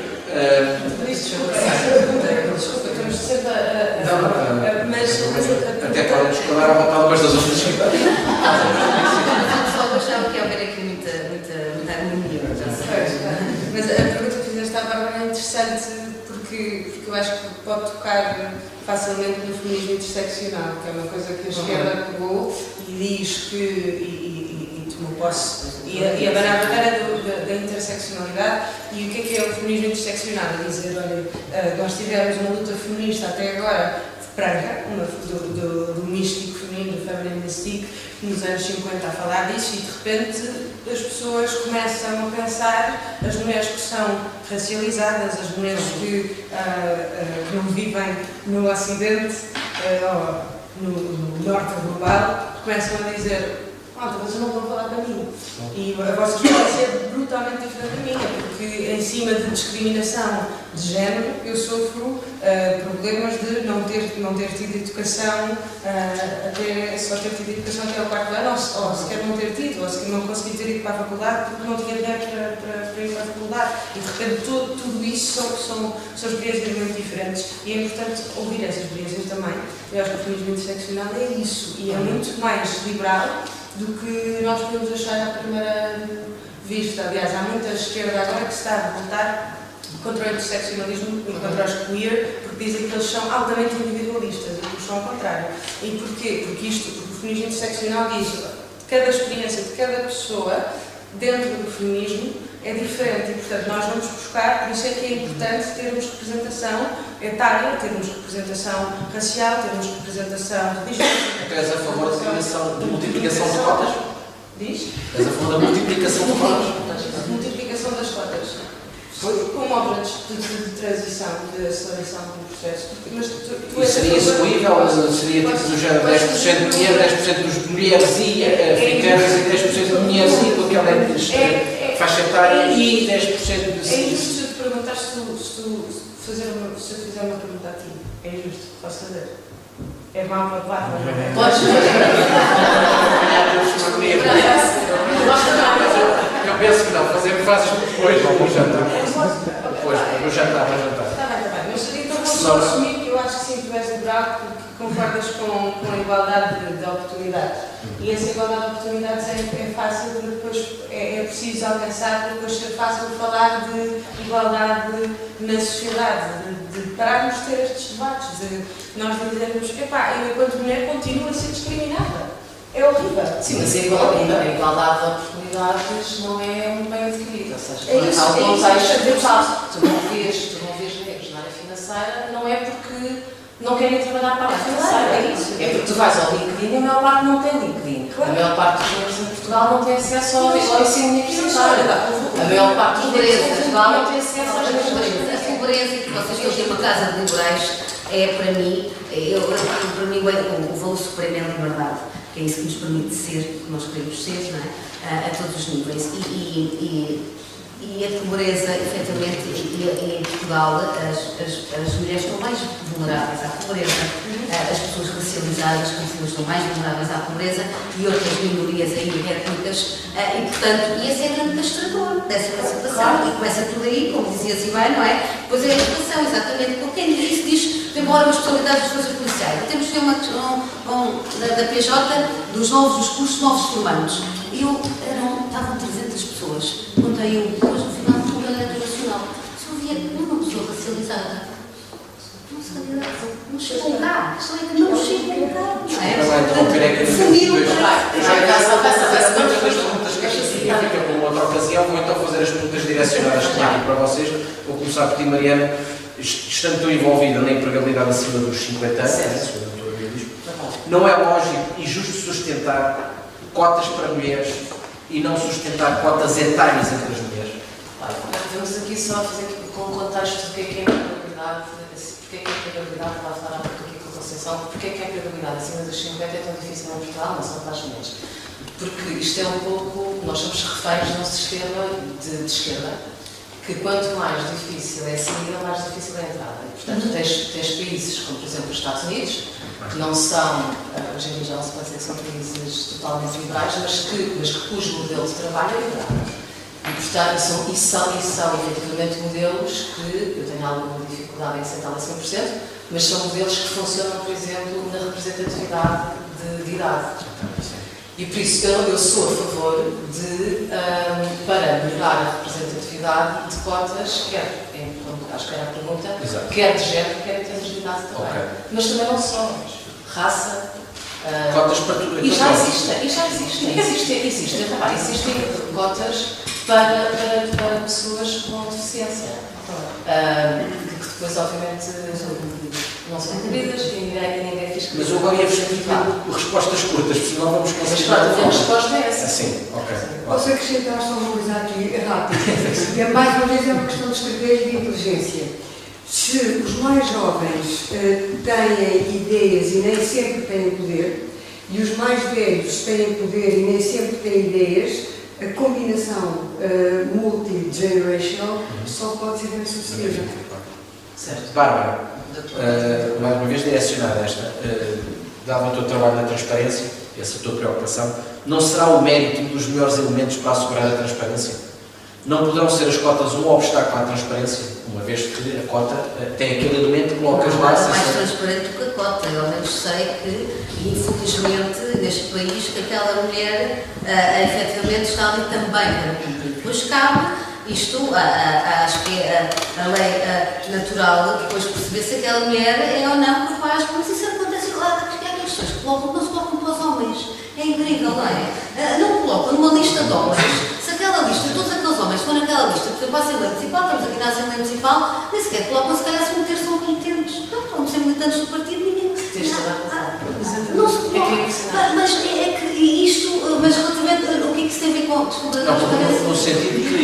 Desculpa, estamos sempre Até podem discordar à vontade umas das outras. Só gostava que haver aqui muita harmonia. Mas a pergunta que fizeste à Bárbara é interessante porque eu acho que pode tocar facilmente no feminismo interseccional, que é uma coisa que a esquerda pegou e diz que, e tomou posse, e a bandeira da interseccionalidade. E o que é o feminismo interseccional? A dizer, olha, nós tivemos uma luta feminista até agora branca, do místico feminino, do feminine mystique, nos anos 50 a falar disso, e de repente as pessoas começam a pensar, as mulheres que são racializadas, as mulheres que não vivem no Ocidente ou no Norte global, começam a dizer: vocês não vão falar para mim. E a vossa experiência é brutalmente diferente da minha, porque em cima de discriminação de género, eu sofro problemas de não ter tido educação, só ter tido educação até ao quarto ano, ou sequer não ter tido, ou sequer não consegui ter ido para a faculdade porque não tinha dinheiro para ir para a faculdade. E de repente tudo isso são experiências muito diferentes e é importante ouvir essas experiências também. Eu acho que o feminismo interseccional é isso e é muito mais liberal do que nós podemos achar à primeira vista. Aliás, há muita esquerda agora que se está a revoltar contra o interseccionalismo, contra os queer, porque dizem que eles são altamente individualistas, e puxam ao contrário. E porquê? Porque o feminismo interseccional diz que cada experiência de cada pessoa dentro do feminismo é diferente e, portanto, nós vamos buscar, por isso é que é importante termos representação etária, termos representação racial, termos representação religiosa. És a favor da multiplicação de cotas? Diz? És a favor da multiplicação de cotas? Multiplicação das cotas. Como objetos de transição, de aceleração do processo. Mas e seria execuível? Seria tipo do género 10% de mulheres, 10% de mulheres e africanas e 10% de mulheres e com aquela faixa etária e 10% de... É injusto se eu te perguntar se eu fizer uma pergunta a ti. É injusto, posso fazer. É mau para o lado, mas não é? Podes Eu penso que não, fazes depois, no jantar. Depois, no jantar, no jantar. Está bem. Mas então vamos assumir que eu acho que sim, tu és liberal porque concordas com a igualdade de oportunidades. E essa igualdade de oportunidades é fácil de depois, é preciso alcançar para depois ser fácil falar de igualdade na sociedade, de pararmos de ter estes debates, de nós dizermos, eu enquanto mulher continuo a ser discriminada. É horrível. Sim, mas a igualdade de oportunidades não é um bem adquirido, ou seja, é isso, há um contexto é isso. tu não vês negros na área financeira, não é porque não querem trabalhar para a área financeira, é isso. É porque tu vais ao LinkedIn e a maior parte não tem LinkedIn. Claro. A maior parte dos negros em Portugal não tem acesso ao ensino universitário. A maior parte dos negros em Portugal não tem acesso às universidades. A pobreza que vocês estão têm uma casa de liberais é, para mim, o valor supremo é a liberdade. Que é isso que nos permite ser, que nós queremos ser, não é? A todos os níveis. E a pobreza, efetivamente, em Portugal, as mulheres estão mais vulneráveis à pobreza, as pessoas racializadas estão mais vulneráveis à pobreza e outras minorias aí étnicas. E, portanto, esse é o grande castrador dessa situação. E começa tudo aí, como dizia Zimai, não é? Pois é a educação, exatamente. Porque quem diz embora uma especialidade das forças policiais. Temos que ter uma questão da PJ dos cursos de novos formandos. Estavam 300 pessoas. Contei eu depois no final do Congresso Nacional. Só havia uma pessoa racializada. Não se candidata. Não chegam cá. A questão é que não chegam cá. Não vai interromper, é que Sumiu. muitas das perguntas que esta senhora fica para uma outra ocasião, vou então fazer as perguntas direcionadas que tenho aqui para vocês. Vou começar por ti, Mariana. Estando tão envolvida na empregabilidade acima dos 50 anos, segundo a doutora Bia diz, não é lógico e justo sustentar cotas para mulheres e não sustentar cotas etárias entre as mulheres? Vamos aqui só fazer com um contexto do que é empregabilidade, porque é que a empregabilidade vai falar aqui com a Conceição, porque é que a empregabilidade acima dos 50 é tão difícil em Portugal, não só para as mulheres. Porque isto é um pouco, nós somos reféns de um sistema de esquerda, que quanto mais difícil é a saída, mais difícil é a entrada. E, portanto, tens países como, por exemplo, os Estados Unidos, que não são, hoje em dia já não se pode dizer que são países totalmente liberais, mas cujo modelo de trabalho é liberal. E, portanto, são efetivamente modelos que eu tenho alguma dificuldade em aceitar a 100%, mas são modelos que funcionam, por exemplo, na representatividade de idade. E por isso eu sou a favor de, para melhorar a representatividade de cotas, acho que era a pergunta, quer de género, quer em termos de idade também. Okay. Mas também não só, raça. Cotas para tudo. E já existem cotas para pessoas com deficiência. Que depois, obviamente, não são cumpridas e ninguém fiz. Mas eu agora ia-vos pedir respostas curtas, porque senão vamos conseguir. A resposta é essa. Sim, ok. Posso acrescentar só uma coisa aqui rápida? Mais uma vez é uma questão de estratégia e de inteligência. Se os mais jovens têm ideias e nem sempre têm poder, e os mais velhos têm poder e nem sempre têm ideias, a combinação multi-generational só pode ser bem sucedida. Certo. Bárbara, mais uma vez direcionada esta, dado o teu trabalho na transparência, essa tua preocupação, não será o mérito dos melhores elementos para assegurar a transparência? Não poderão ser as cotas um obstáculo à transparência, uma vez que a cota tem aquele elemento que coloca as Não é laças. mais transparente do que a cota. Eu ao menos sei que, infelizmente, neste país, que aquela mulher efetivamente está ali também para cumprir. Depois cabe isto, acho que é a lei natural, depois perceber se aquela mulher é ou não capaz, mas isso acontece lá, porque há questões que não se colocam para os homens. É incrível, não é? Não colocam numa lista de homens. Se aquela lista, todos aqueles homens que estão naquela lista, por exemplo, a Assembleia Municipal, estamos aqui na Assembleia Municipal, nem sequer colocam, se calhar, se meter são militantes. Não, vão ser militantes do partido, ninguém. Não se coloca. Mas é que isto, mas relativamente, o que é que se tem a ver com desculpa, a transparência? No sentido que,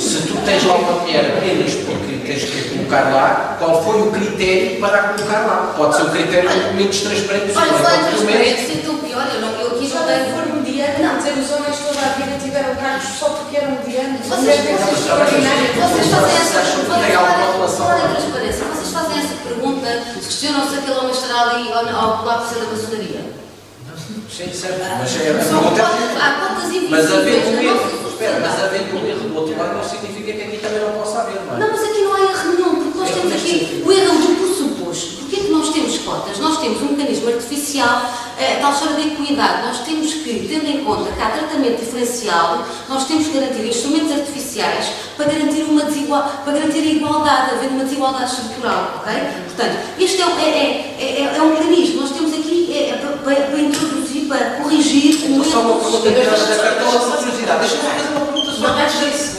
se tu tens lá uma mulher apenas porque tens que a colocar lá, qual foi o critério para a colocar lá? Pode ser o critério menos transparente Olha, possível. falar em transparência, então pior, eu aqui Se não alguém tenho. for mediano, não dizer os homens toda a vida tiveram cargos só porque eram medianos. Vocês fazem essa relação. falar em transparência, vocês fazem essa pergunta, questionam se aquele homem estará ali ao pular por ser da maçonaria? Sim, certo. Mas é a pergunta. Há cotas Mas invisíveis havendo um na erro, nossa espera, mas sociedade. havendo um erro do outro lado não significa que aqui também não possa haver, não é? Não, mas aqui não há erro nenhum, porque nós temos aqui o erro do pressuposto. Porquê que nós temos cotas? Nós temos um mecanismo artificial, tal história da equidade. Nós temos que, tendo em conta que há tratamento diferencial, nós temos que garantir instrumentos artificiais para garantir para garantir a igualdade, haver uma desigualdade estrutural, ok? Portanto, este é um mecanismo. Nós temos aqui para introduzir, para corrigir Então, só uma pergunta de erro. curiosidade. Deixa-me fazer uma pergunta só. Não, antes disso,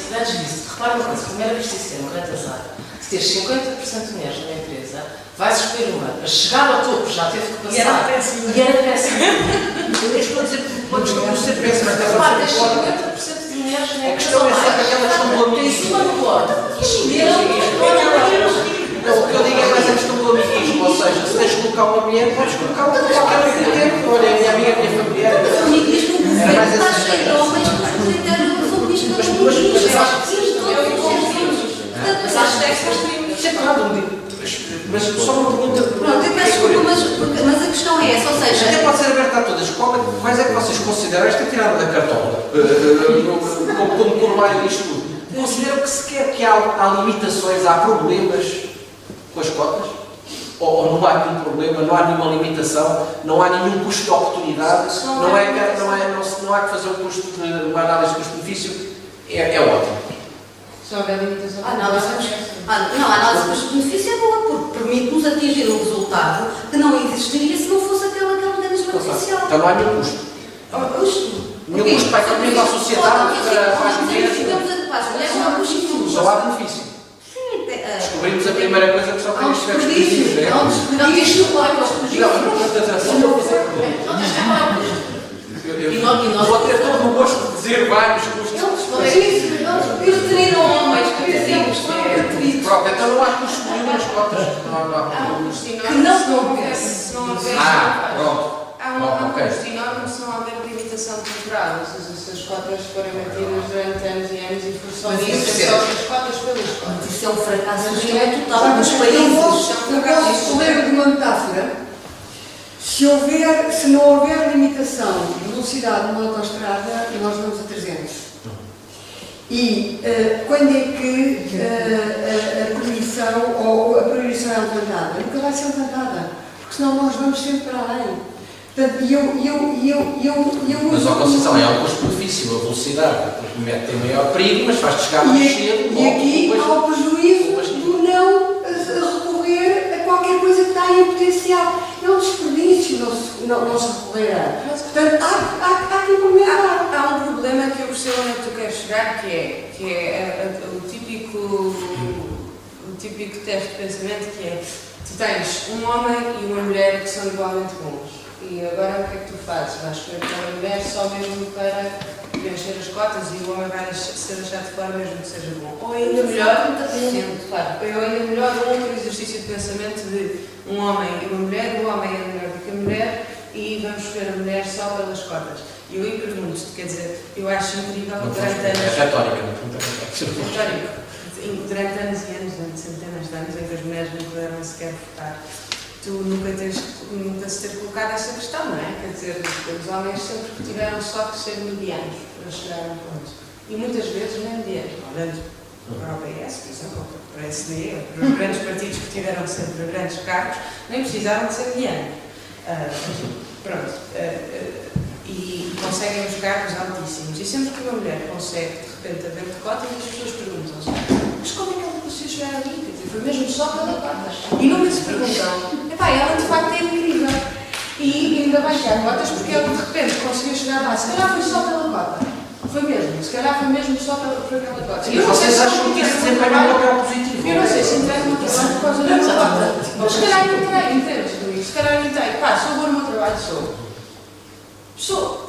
repara uma coisa, primeira vez que isso é um grande azar. Se tens 50% de mulheres numa empresa, vais escolher uma, a chegar ao topo já teve que passar. E era péssimo. E era péssimo. Eu estou a dizer que pode ser péssima, até Repara, para tens 50% de mulheres na A empresa. questão é sempre aquela questão do Tens amiguismo. uma no plot. Não, o que eu digo é mais a questão do amiguismo, ou seja, se tens de colocar uma mulher, podes colocar uma qualquer critério. Olha, a minha amiga, a minha familiar. Mas o amiguismo Era mais está esse cheio de homens que os critérios do feminismo Mas não eu acho que sim, todos os sentidos. Mas acho que Mas só uma pergunta. Pronto, eu peço desculpa, mas a questão é essa, ou Até seja, pode ser aberta a todas. Quais é que vocês consideram? Esta é tirada da cartola. Como corolário disto tudo. Consideram que sequer que há limitações, há problemas com as cotas? Ou não há nenhum problema, não há nenhuma limitação, não há nenhum custo de oportunidade, não há que fazer um custo de uma análise de custo-benefício? É ótimo. Se houver limitação. a análise de custo-benefício é boa, porque permite-nos atingir um resultado que não existiria se não fosse aquele mecanismo artificial. Então não há nenhum custo. Custo? Nenhum custo para a economia, para a sociedade, para as mulheres. Não há custo. Só há benefício. Descobrimos a primeira coisa que só tem estes desperdícios, não é? Não diz que pode, Vou ter todo o gosto de dizer vários custos. eles treinam homens, coitadinhos, Pronto, então não há custos nenhum nas cotas. Que não houvesse, se não houvesse. Pronto. Há um custo enorme se não houver limitação temporal, ou seja, se as cotas forem mantidas durante anos e anos e for só Mas isso, isso é só as cotas pelas cotas. Isso é um fracasso total Sabe, dos eu países. lembro de uma metáfora. Se não houver limitação de velocidade numa autoestrada, nós vamos a 300. E quando é que a proibição ou a proibição é levantada? Nunca vai ser levantada, porque senão nós vamos sempre para além. Portanto, Mas a Conceição é um custo-benefício, a velocidade, porque tem maior perigo, mas faz-te chegar mais cedo. E aqui há o prejuízo do não recorrer a qualquer coisa que está em potencial. É um desperdício não se recorrer a. Portanto, há que implementar. Há um problema que eu percebo onde é que tu queres chegar, que é o típico teste de pensamento, que é: tu tens um homem e uma mulher que são igualmente bons. E agora o que é que tu fazes? Vais escolher para a mulher só mesmo para preencher as cotas e o homem vai ser deixado de fora mesmo que seja bom. Ou ainda melhor, um outro exercício de pensamento de um homem e uma mulher, o homem é melhor do que a mulher e vamos escolher a mulher só pelas cotas. E eu aí pergunto-te, quer dizer, eu acho incrível Não durante é anos. retórica, não é? Histórico. Durante anos e anos, durante centenas de anos, em que as mulheres não puderam sequer votar, tu nunca se ter colocado essa questão, não é? Quer dizer, os homens sempre tiveram só que ser medianos para chegar a um ponto. E muitas vezes nem medianos, olhando para o PS, por exemplo, para o PSD, para os grandes partidos que tiveram sempre grandes cargos, nem precisaram de ser medianos. Pronto. E conseguem os cargos altíssimos. E sempre que uma mulher consegue, de repente, haver de cotas, as pessoas perguntam-se: mas como é que ela conseguiu chegar ali? Quer dizer, foi mesmo só pela cota. E nunca se perguntam: epá, ela de facto é incrível. E ainda vai chegar cotas porque ela de repente conseguiu chegar lá. Se calhar foi só pela cota. Foi mesmo. Se calhar foi mesmo só por aquela cota. E vocês acham que isso desempenha um papel positivo? Eu não sei se entrei no trabalho por causa da cota. Mas se calhar entrei, entendes, Luís? Se calhar entrei. Pá, sou boa no meu trabalho, sou.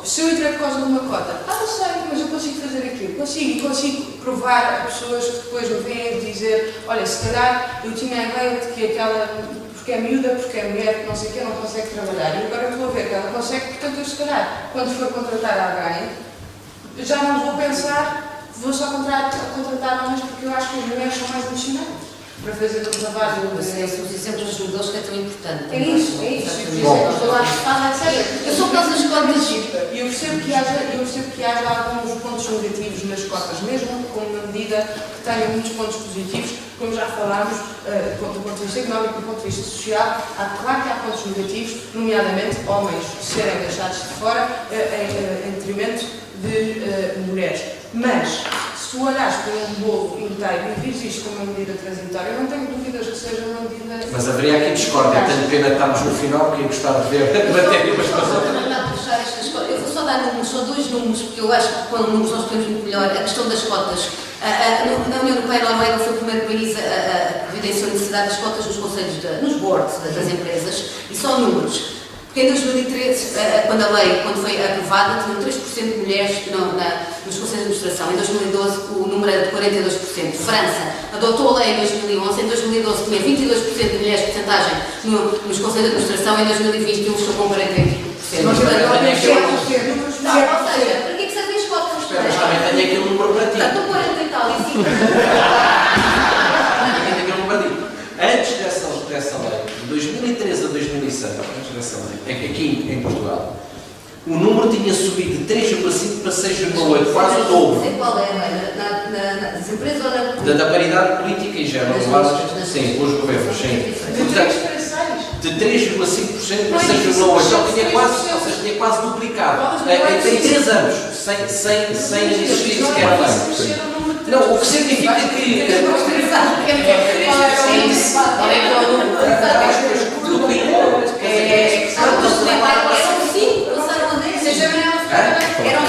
Se eu entrei por causa de uma cota, não sei, mas eu consigo fazer aquilo, consigo provar a pessoas que depois me vêm dizer: olha, se calhar eu tinha a ideia de que aquela, porque é miúda, porque é mulher, que não sei o quê, não consegue trabalhar, e agora estou a ver que ela consegue, portanto eu se calhar, quando for contratar alguém, já não vou pensar, vou só contratar homens, porque eu acho que as mulheres são mais emocionantes para fazer o trabalho. Os exemplos dos modelos que é tão importante. É isso. Eu sou pelas cotas. E eu percebo que haja alguns pontos negativos nas cotas, mesmo com uma medida que tenha muitos pontos positivos, como já falámos, do ponto de vista económico, do ponto de vista social, claro que há pontos negativos, nomeadamente homens serem deixados de fora em detrimento de mulheres. Mas, se tu olhares para um bolo inteiro e vires isto como uma medida transitória, eu não tenho dúvidas que seja uma medida... Mas haveria aqui discórdia. Tenho pena de estarmos no final, porque ia gostar de ver a matéria, mas Eu vou só dar números, só 2 números, porque eu acho que com números nós podemos muito melhor. A questão das cotas. Na União Europeia, a Noruega foi o primeiro país a evidenciar a necessidade das cotas nos conselhos, nos boards das empresas, e só números. Porque em 2013, quando a lei foi aprovada, tinham 3% de mulheres nos conselhos de administração. Em 2012, o número era de 42%. França adotou a lei em 2011. Em 2012, tinha 22% de mulheres, porcentagem, nos conselhos de administração. Em 2021, estou com 45%. Ou seja, para que servem as cotas? mas também tenho aqui um número para ti. Estou 40 e tal, e 5. Tenho aqui um número para ti. Antes dessa lei, de 2013 a 2006, antes dessa lei, aqui em Portugal, o número tinha subido de 3,5 para 6,8, quase o dobro. Não sei qual é, nas empresas ou na... Da paridade política em geral, sim, com os governos, sim. De 3,5% para 6,8%, ou seja, tinha quase duplicado. Em 3 anos, sem existir sequer a lei. Não, o que significa que... Eram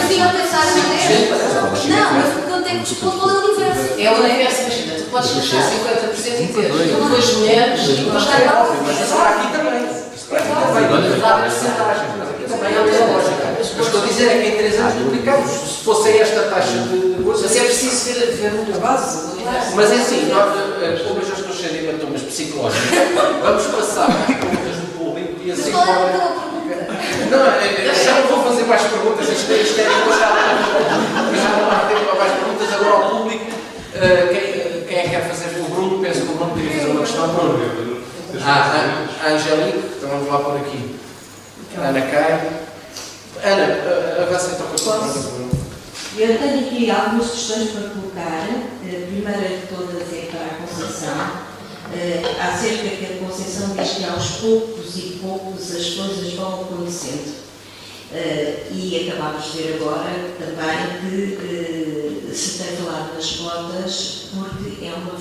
5 a pensar na mulher. Não, mas o que eu tenho que expor qual é o universo. É o universo, imagina, tu podes fechar 50% e ter 2 mulheres e Mas agora aqui também. Dá porcentagem. Também há uma lógica. O que estou a dizer é que em 3 anos duplicamos. Se fosse esta taxa de coisa. Mas é preciso ver a base do universo. Mas é assim, como eu já estou cheio de hematomas psicológicos, vamos passar às perguntas do público e assim. Mas qual é a tua pergunta? Não, já não vou fazer mais perguntas, isto é já não há tempo para mais perguntas. Agora ao público, quem é que quer fazer? O Bruno, penso que o Bruno queria fazer uma questão. Bruno. A Angélique, então vamos lá por aqui. A Ana Caio. Ana, avança então com a sua pergunta. Eu tenho aqui algumas questões para colocar. A primeira de todas é para a Conceição. Acerca que a Conceição diz que aos poucos e poucos as coisas vão acontecendo. E acabámos de ver agora também que se tem falado das cotas porque é uma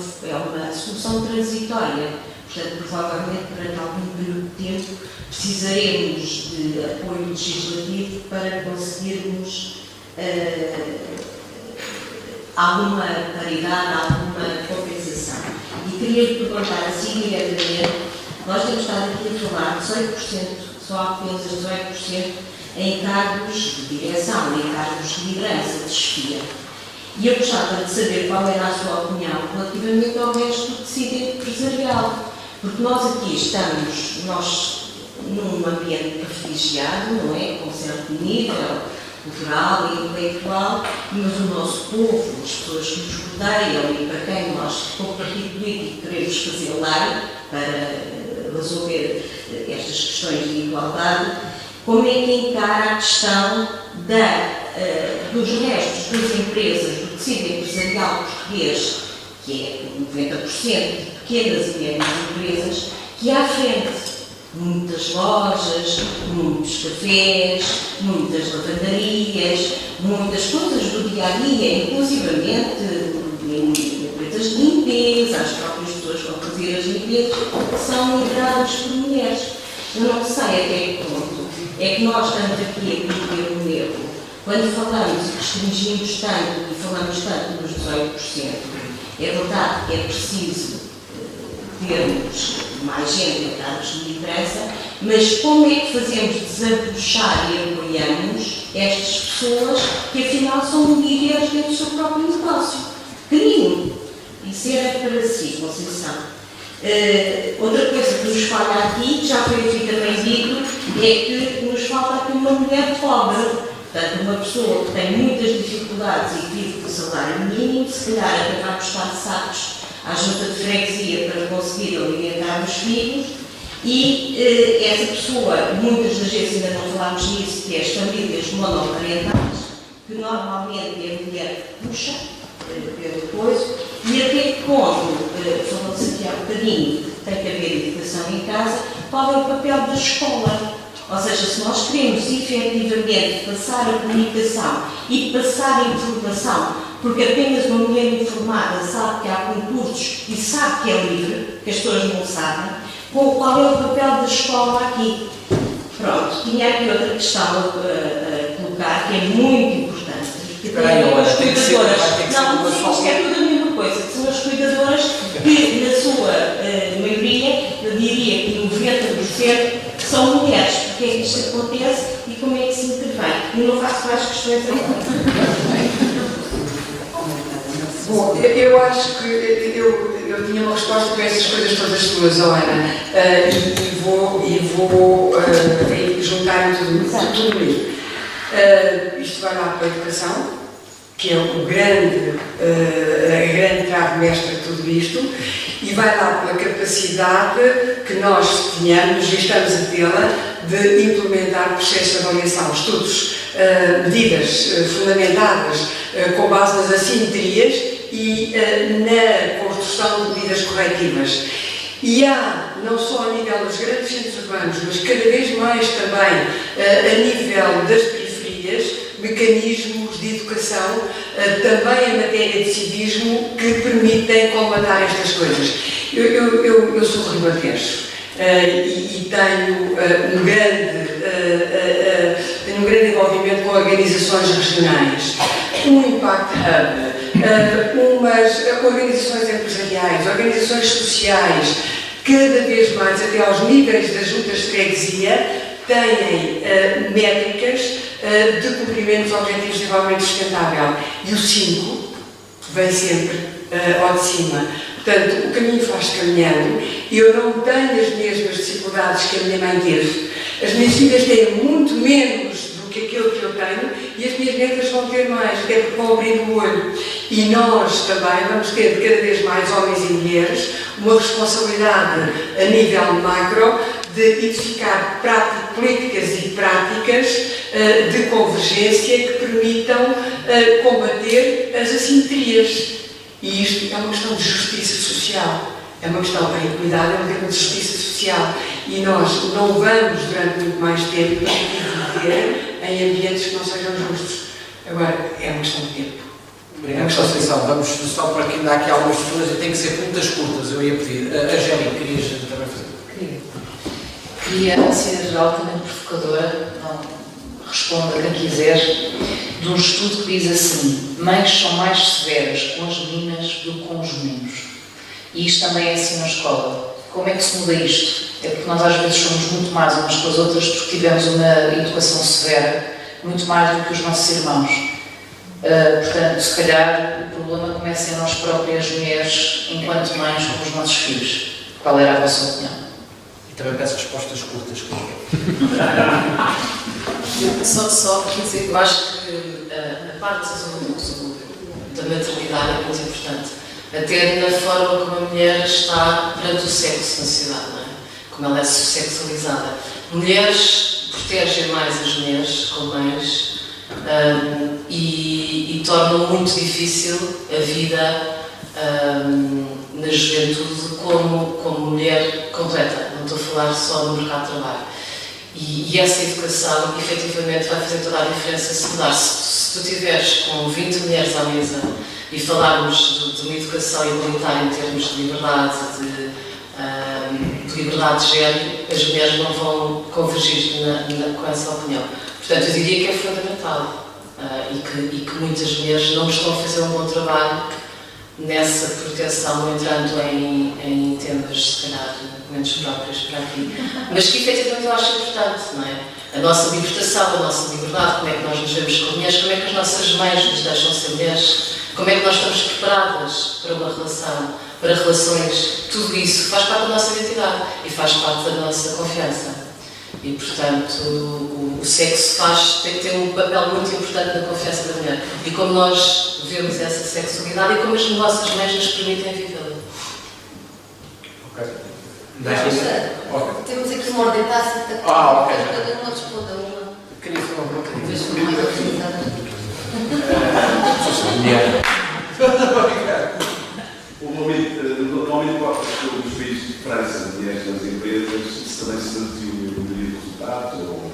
solução transitória. Portanto, provavelmente durante algum período de tempo precisaremos de apoio legislativo para conseguirmos alguma paridade, alguma compensação. E queria perguntar assim diretamente, nós temos estado aqui a falar de 18%, só apenas 18% em cargos de direção, em cargos de liderança, de chefia. E eu gostava de saber qual era a sua opinião relativamente ao resto do tecido empresarial. Porque nós aqui estamos, num ambiente privilegiado, não é? Com certo nível cultural e intelectual, mas o nosso povo, as pessoas que nos rodeiam e para quem nós, como partido político, queremos fazer lei para resolver estas questões de igualdade, como é que encara a questão dos restos das empresas, do tecido empresarial português, que é 90% de pequenas e médias empresas, que há à frente muitas lojas, muitos cafés, muitas lavanderias, muitas coisas do dia-a-dia, inclusivamente empresas de limpeza, as próprias pessoas que vão fazer as limpezas, que são lideradas por mulheres. Eu não sei até que ponto é que nós estamos aqui a cometer um erro. Quando falamos e restringimos tanto e falamos tanto dos 18%, é verdade que é preciso termos mais gente em cargos de liderança, mas como é que fazemos desabrochar e apoiamos estas pessoas que afinal são líderes dentro do seu próprio negócio? Pequenino. Isso era para si, Conceição. Outra coisa que nos falta aqui, que já foi aqui também dito, é que nos falta aqui uma mulher pobre. Portanto, uma pessoa que tem muitas dificuldades e vive com salário mínimo, se calhar até vai buscar sacos à junta de freguesia para conseguir alimentar os filhos, e essa pessoa, muitas das vezes ainda não falámos nisso, que é as famílias monoparentais, que normalmente é a mulher que puxa pelo coisa, e até que ponto, falou-se aqui há um bocadinho, tem que haver educação em casa, qual é o papel da escola? Ou seja, se nós queremos efetivamente passar a comunicação e passar a informação, porque apenas uma mulher informada sabe que há concursos e sabe que é livre, que as pessoas não sabem, qual é o papel da escola aqui? Pronto, tinha aqui outra questão a colocar, que é muito importante. Tem que ser não, isto é tudo a mesma coisa, que são as cuidadoras que, na sua maioria, eu diria que 90% são mulheres. Porque é que isto acontece e como é que se intervém? E não faço mais questões agora. Bom, eu acho que eu tinha uma resposta para essas coisas todas suas, Ana, e vou juntar tudo isso. Isto vai lá para a educação, que é a grande trave mestra de tudo isto, e vai lá pela capacidade que nós tínhamos e estamos a tê-la de implementar processos de avaliação, estudos, medidas fundamentadas com base nas assimetrias e na construção de medidas corretivas. E há, não só a nível dos grandes centros urbanos, mas cada vez mais também a nível das periferias, mecanismos de educação, também em matéria de civismo, que permitem combater estas coisas. Eu sou ribatejo e tenho um grande envolvimento com organizações regionais, um Impact Hub, umas organizações empresariais, organizações sociais, cada vez mais até aos níveis das juntas de freguesia, têm métricas de cumprimento dos Objetivos de Desenvolvimento Sustentável. E o 5 vem sempre ao de cima. Portanto, o caminho faz caminhando. Eu não tenho as mesmas dificuldades que a minha mãe teve. As minhas filhas têm muito menos do que aquilo que eu tenho e as minhas netas vão ter mais, até porque vão abrindo o olho. E nós também vamos ter cada vez mais homens e mulheres uma responsabilidade a nível macro de identificar políticas e práticas de convergência que permitam combater as assimetrias. E isto é uma questão de justiça social, é uma questão de equidade, é uma questão de justiça social. E nós não vamos, durante muito mais tempo, viver em ambientes que não sejam justos. Agora, é uma questão de tempo. Obrigado, Conceição. Vamos só para aqui, ainda aqui algumas pessoas e tem que ser perguntas curtas, eu ia pedir. Angélica, querias também fazer? Queria ser altamente provocadora, não responda quem quiser, de um estudo que diz assim: mães são mais severas com as meninas do que com os meninos. E isto também é assim na escola. Como é que se muda isto? É porque nós às vezes somos muito mais umas com as outras porque tivemos uma educação severa, muito mais do que os nossos irmãos. Portanto, se calhar o problema começa em nós próprias mulheres, enquanto mães, com os nossos filhos. Qual era a vossa opinião? E também peço respostas curtas. Só quer dizer, eu acho que a parte da maternidade é muito importante. Até na forma como a mulher está perante o sexo na sociedade, não é? Como ela é sexualizada. Mulheres protegem mais as mulheres com mães e tornam muito difícil a vida na juventude como mulher completa. Não estou a falar só no mercado de trabalho. E essa educação, efetivamente, vai fazer toda a diferença se mudar. Se tu estiveres com 20 mulheres à mesa e falarmos de uma educação igualitária em termos de liberdade, de liberdade de género, as mulheres não vão convergir com essa opinião. Portanto, eu diria que é fundamental e que muitas mulheres não estão a fazer um bom trabalho nessa proteção, entrando em temas, se calhar, menos próprios para aqui. Mas que, efetivamente, eu acho importante, não é? A nossa libertação, a nossa liberdade, como é que nós nos vemos como mulheres, como é que as nossas mães nos deixam ser mulheres, como é que nós estamos preparadas para uma relação, para relações, tudo isso faz parte da nossa identidade e faz parte da nossa confiança. E, portanto, o sexo tem um papel muito importante na confiança da mulher. E como nós vemos essa sexualidade e como as nossas mães nos permitem vivê-la. Temos aqui uma ordem tácita. Ok. Cada uma responde a uma. Queria fazer uma pergunta. Vejo como mais organizada. Normalmente, os países de França, mulheres nas empresas, também se reduziu o nível de resultados ou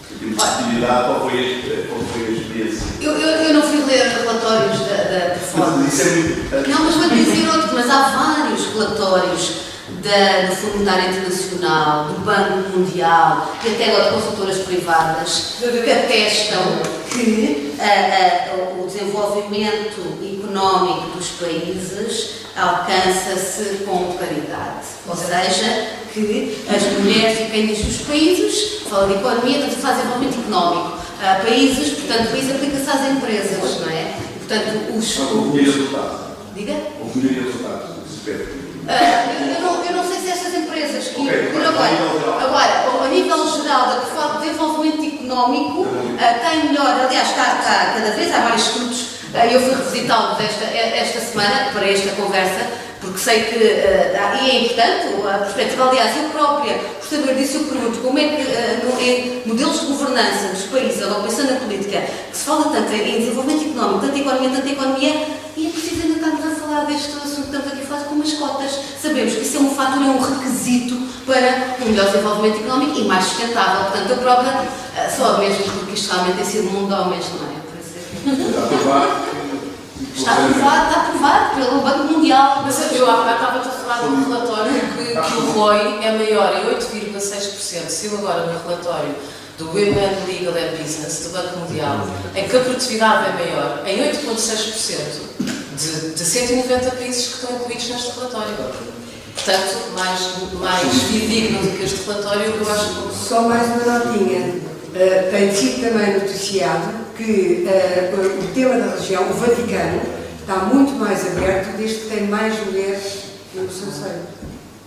de competitividade, qual foi a experiência? Eu não fui ler relatórios da performance. Isso é muito importante. Não, mas vou dizer outro, mas há vários relatórios do Fundo Monetário Internacional, do Banco Mundial e até agora de consultoras privadas que atestam que o desenvolvimento económico dos países alcança-se com paridade. Ou seja, que as mulheres, e quem diz os países, fala de economia, portanto faz desenvolvimento económico. Países, portanto, país aplica-se às empresas, não é? Portanto, Houve resultados. Diga? Houve resultados. Eu não sei se estas empresas agora, a nível geral do desenvolvimento económico tem melhor, aliás, está cada vez, há vários estudos, eu fui revisitá-los esta semana para esta conversa, porque sei que, e é importante a perspectiva, aliás, eu própria, por saber disso, eu pergunto como é que em modelos de governança dos países, ou pensando na política, que se fala tanto em desenvolvimento económico, tanta economia, e é preciso ainda estarmos a falar deste assunto que estamos aqui a falar como as cotas. Sabemos que isso é um fator, é um requisito para um melhor desenvolvimento económico e mais sustentável. Portanto, eu própria, só mesmo porque isto realmente tem sido um mundo de homens, não é? Por isso está aprovado pelo Banco Mundial. Mas eu há bocado estava a falar de um relatório que o ROI é maior em 8,6%. Saiu agora no relatório do Women Legal and Business do Banco Mundial, em que a produtividade é maior em 8,6% de 190 países que estão incluídos neste relatório. Portanto, mais fidedigno do que este relatório, eu acho que... Só mais uma notinha. Tem sido também noticiado que o tema da religião, o Vaticano, está muito mais aberto desde que tem mais mulheres no seu seio.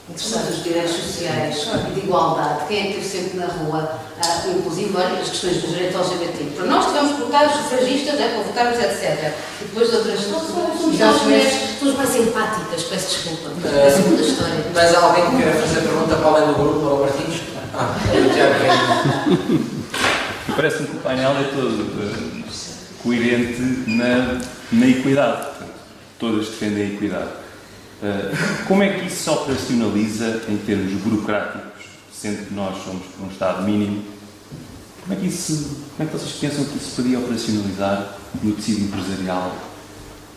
Dos direitos sociais e de igualdade, quem é que esteve sempre na rua, inclusive as questões dos direitos LGBT. Para nós tivemos que colocar os sufragistas, para votarmos, etc. E depois outras somos mais empáticas, peço desculpa. É a segunda história. Mas há alguém que queira fazer pergunta para além do grupo ou partidos? Parece-me que o painel é todo coerente na equidade. Todas defendem a equidade. Como é que isso se operacionaliza em termos burocráticos, sendo que nós somos um Estado mínimo? Como é que vocês pensam que isso se podia operacionalizar no tecido empresarial?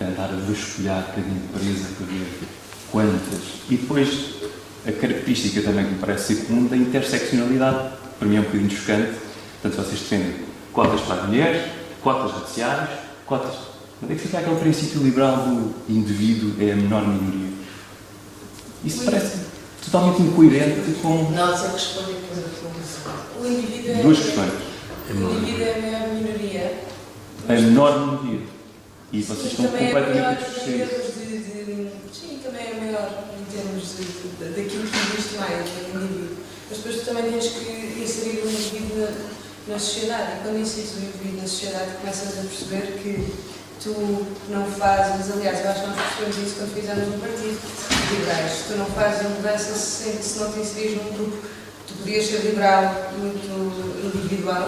Andar a vasculhar cada empresa para ver quantas? E depois, a característica também que me parece ser comum da interseccionalidade, para mim é um bocadinho chocante. Portanto, vocês defendem cotas para as mulheres, cotas raciais, cotas... Onde é que fica aquele princípio liberal do indivíduo é a menor minoria? Isso parece totalmente incoerente com... Não, sei responder depois a O indivíduo é... Duas questões. O indivíduo é a maior minoria. A menor minoria. E vocês estão completamente a distorcer. Sim, também é maior. termos daquilo que existe mais, que é o indivíduo. Mas depois tu também tens que inserir o indivíduo na sociedade. E quando inseres o indivíduo na sociedade, começas a perceber que tu não fazes, aliás, eu acho que nós percebemos isso quando fizemos um partido de liberais. Tu não fazes a mudança se não te inseris num grupo. Tu podias ser liberal, muito individual,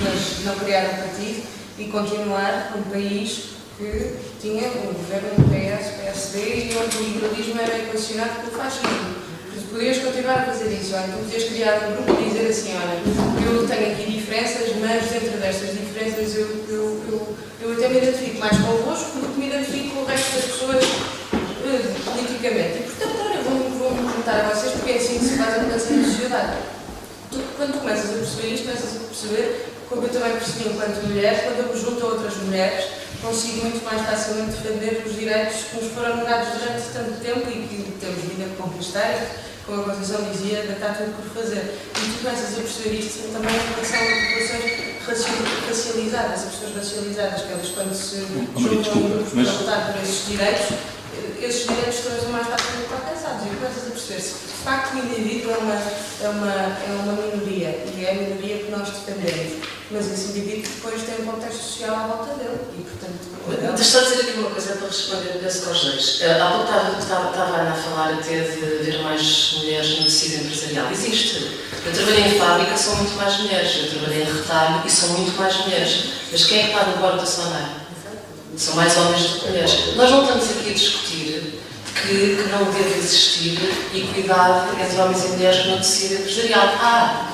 mas não criar um partido e continuar num país que tinha um governo do PS, PSD e onde o liberalismo era equacionado pelo fascismo. Tu podias continuar a fazer isso, olha, tu podias criar um grupo e dizer assim, olha, eu tenho aqui diferenças, mas dentro destas diferenças eu até me identifico mais convosco do que me identifico com o resto das pessoas politicamente. E portanto, olha, vou-me perguntar a vocês porque é assim que se faz a mudança na sociedade. Quando tu começas a perceber isto, começas a perceber, como eu também percebi enquanto mulher, quando eu me junto a outras mulheres, consigo muito mais facilmente defender os direitos que nos foram negados durante tanto tempo e que temos vindo a conquistar, como a Conceição dizia, ainda está tudo por fazer. E tu começas a perceber isto também em relação a populações racializadas, as pessoas racializadas, que elas quando se juntam para lutar por esses direitos são mais facilmente alcançados. E começas a perceber se de facto o indivíduo é uma minoria e é a minoria que nós defendemos. Mas esse indivíduo depois tem um contexto social à volta dele e, portanto... Deixa-me dizer aqui uma coisa para responder, penso, aos dois. Há pouco estava a Ana a falar até de haver mais mulheres no tecido empresarial. Existe. Eu trabalhei em fábrica, são muito mais mulheres. Eu trabalhei em retalho e são muito mais mulheres. Mas quem é que está no bordo da Sonai? São mais homens do que mulheres. Nós não estamos aqui a discutir que não deve existir equidade entre homens e mulheres no tecido empresarial.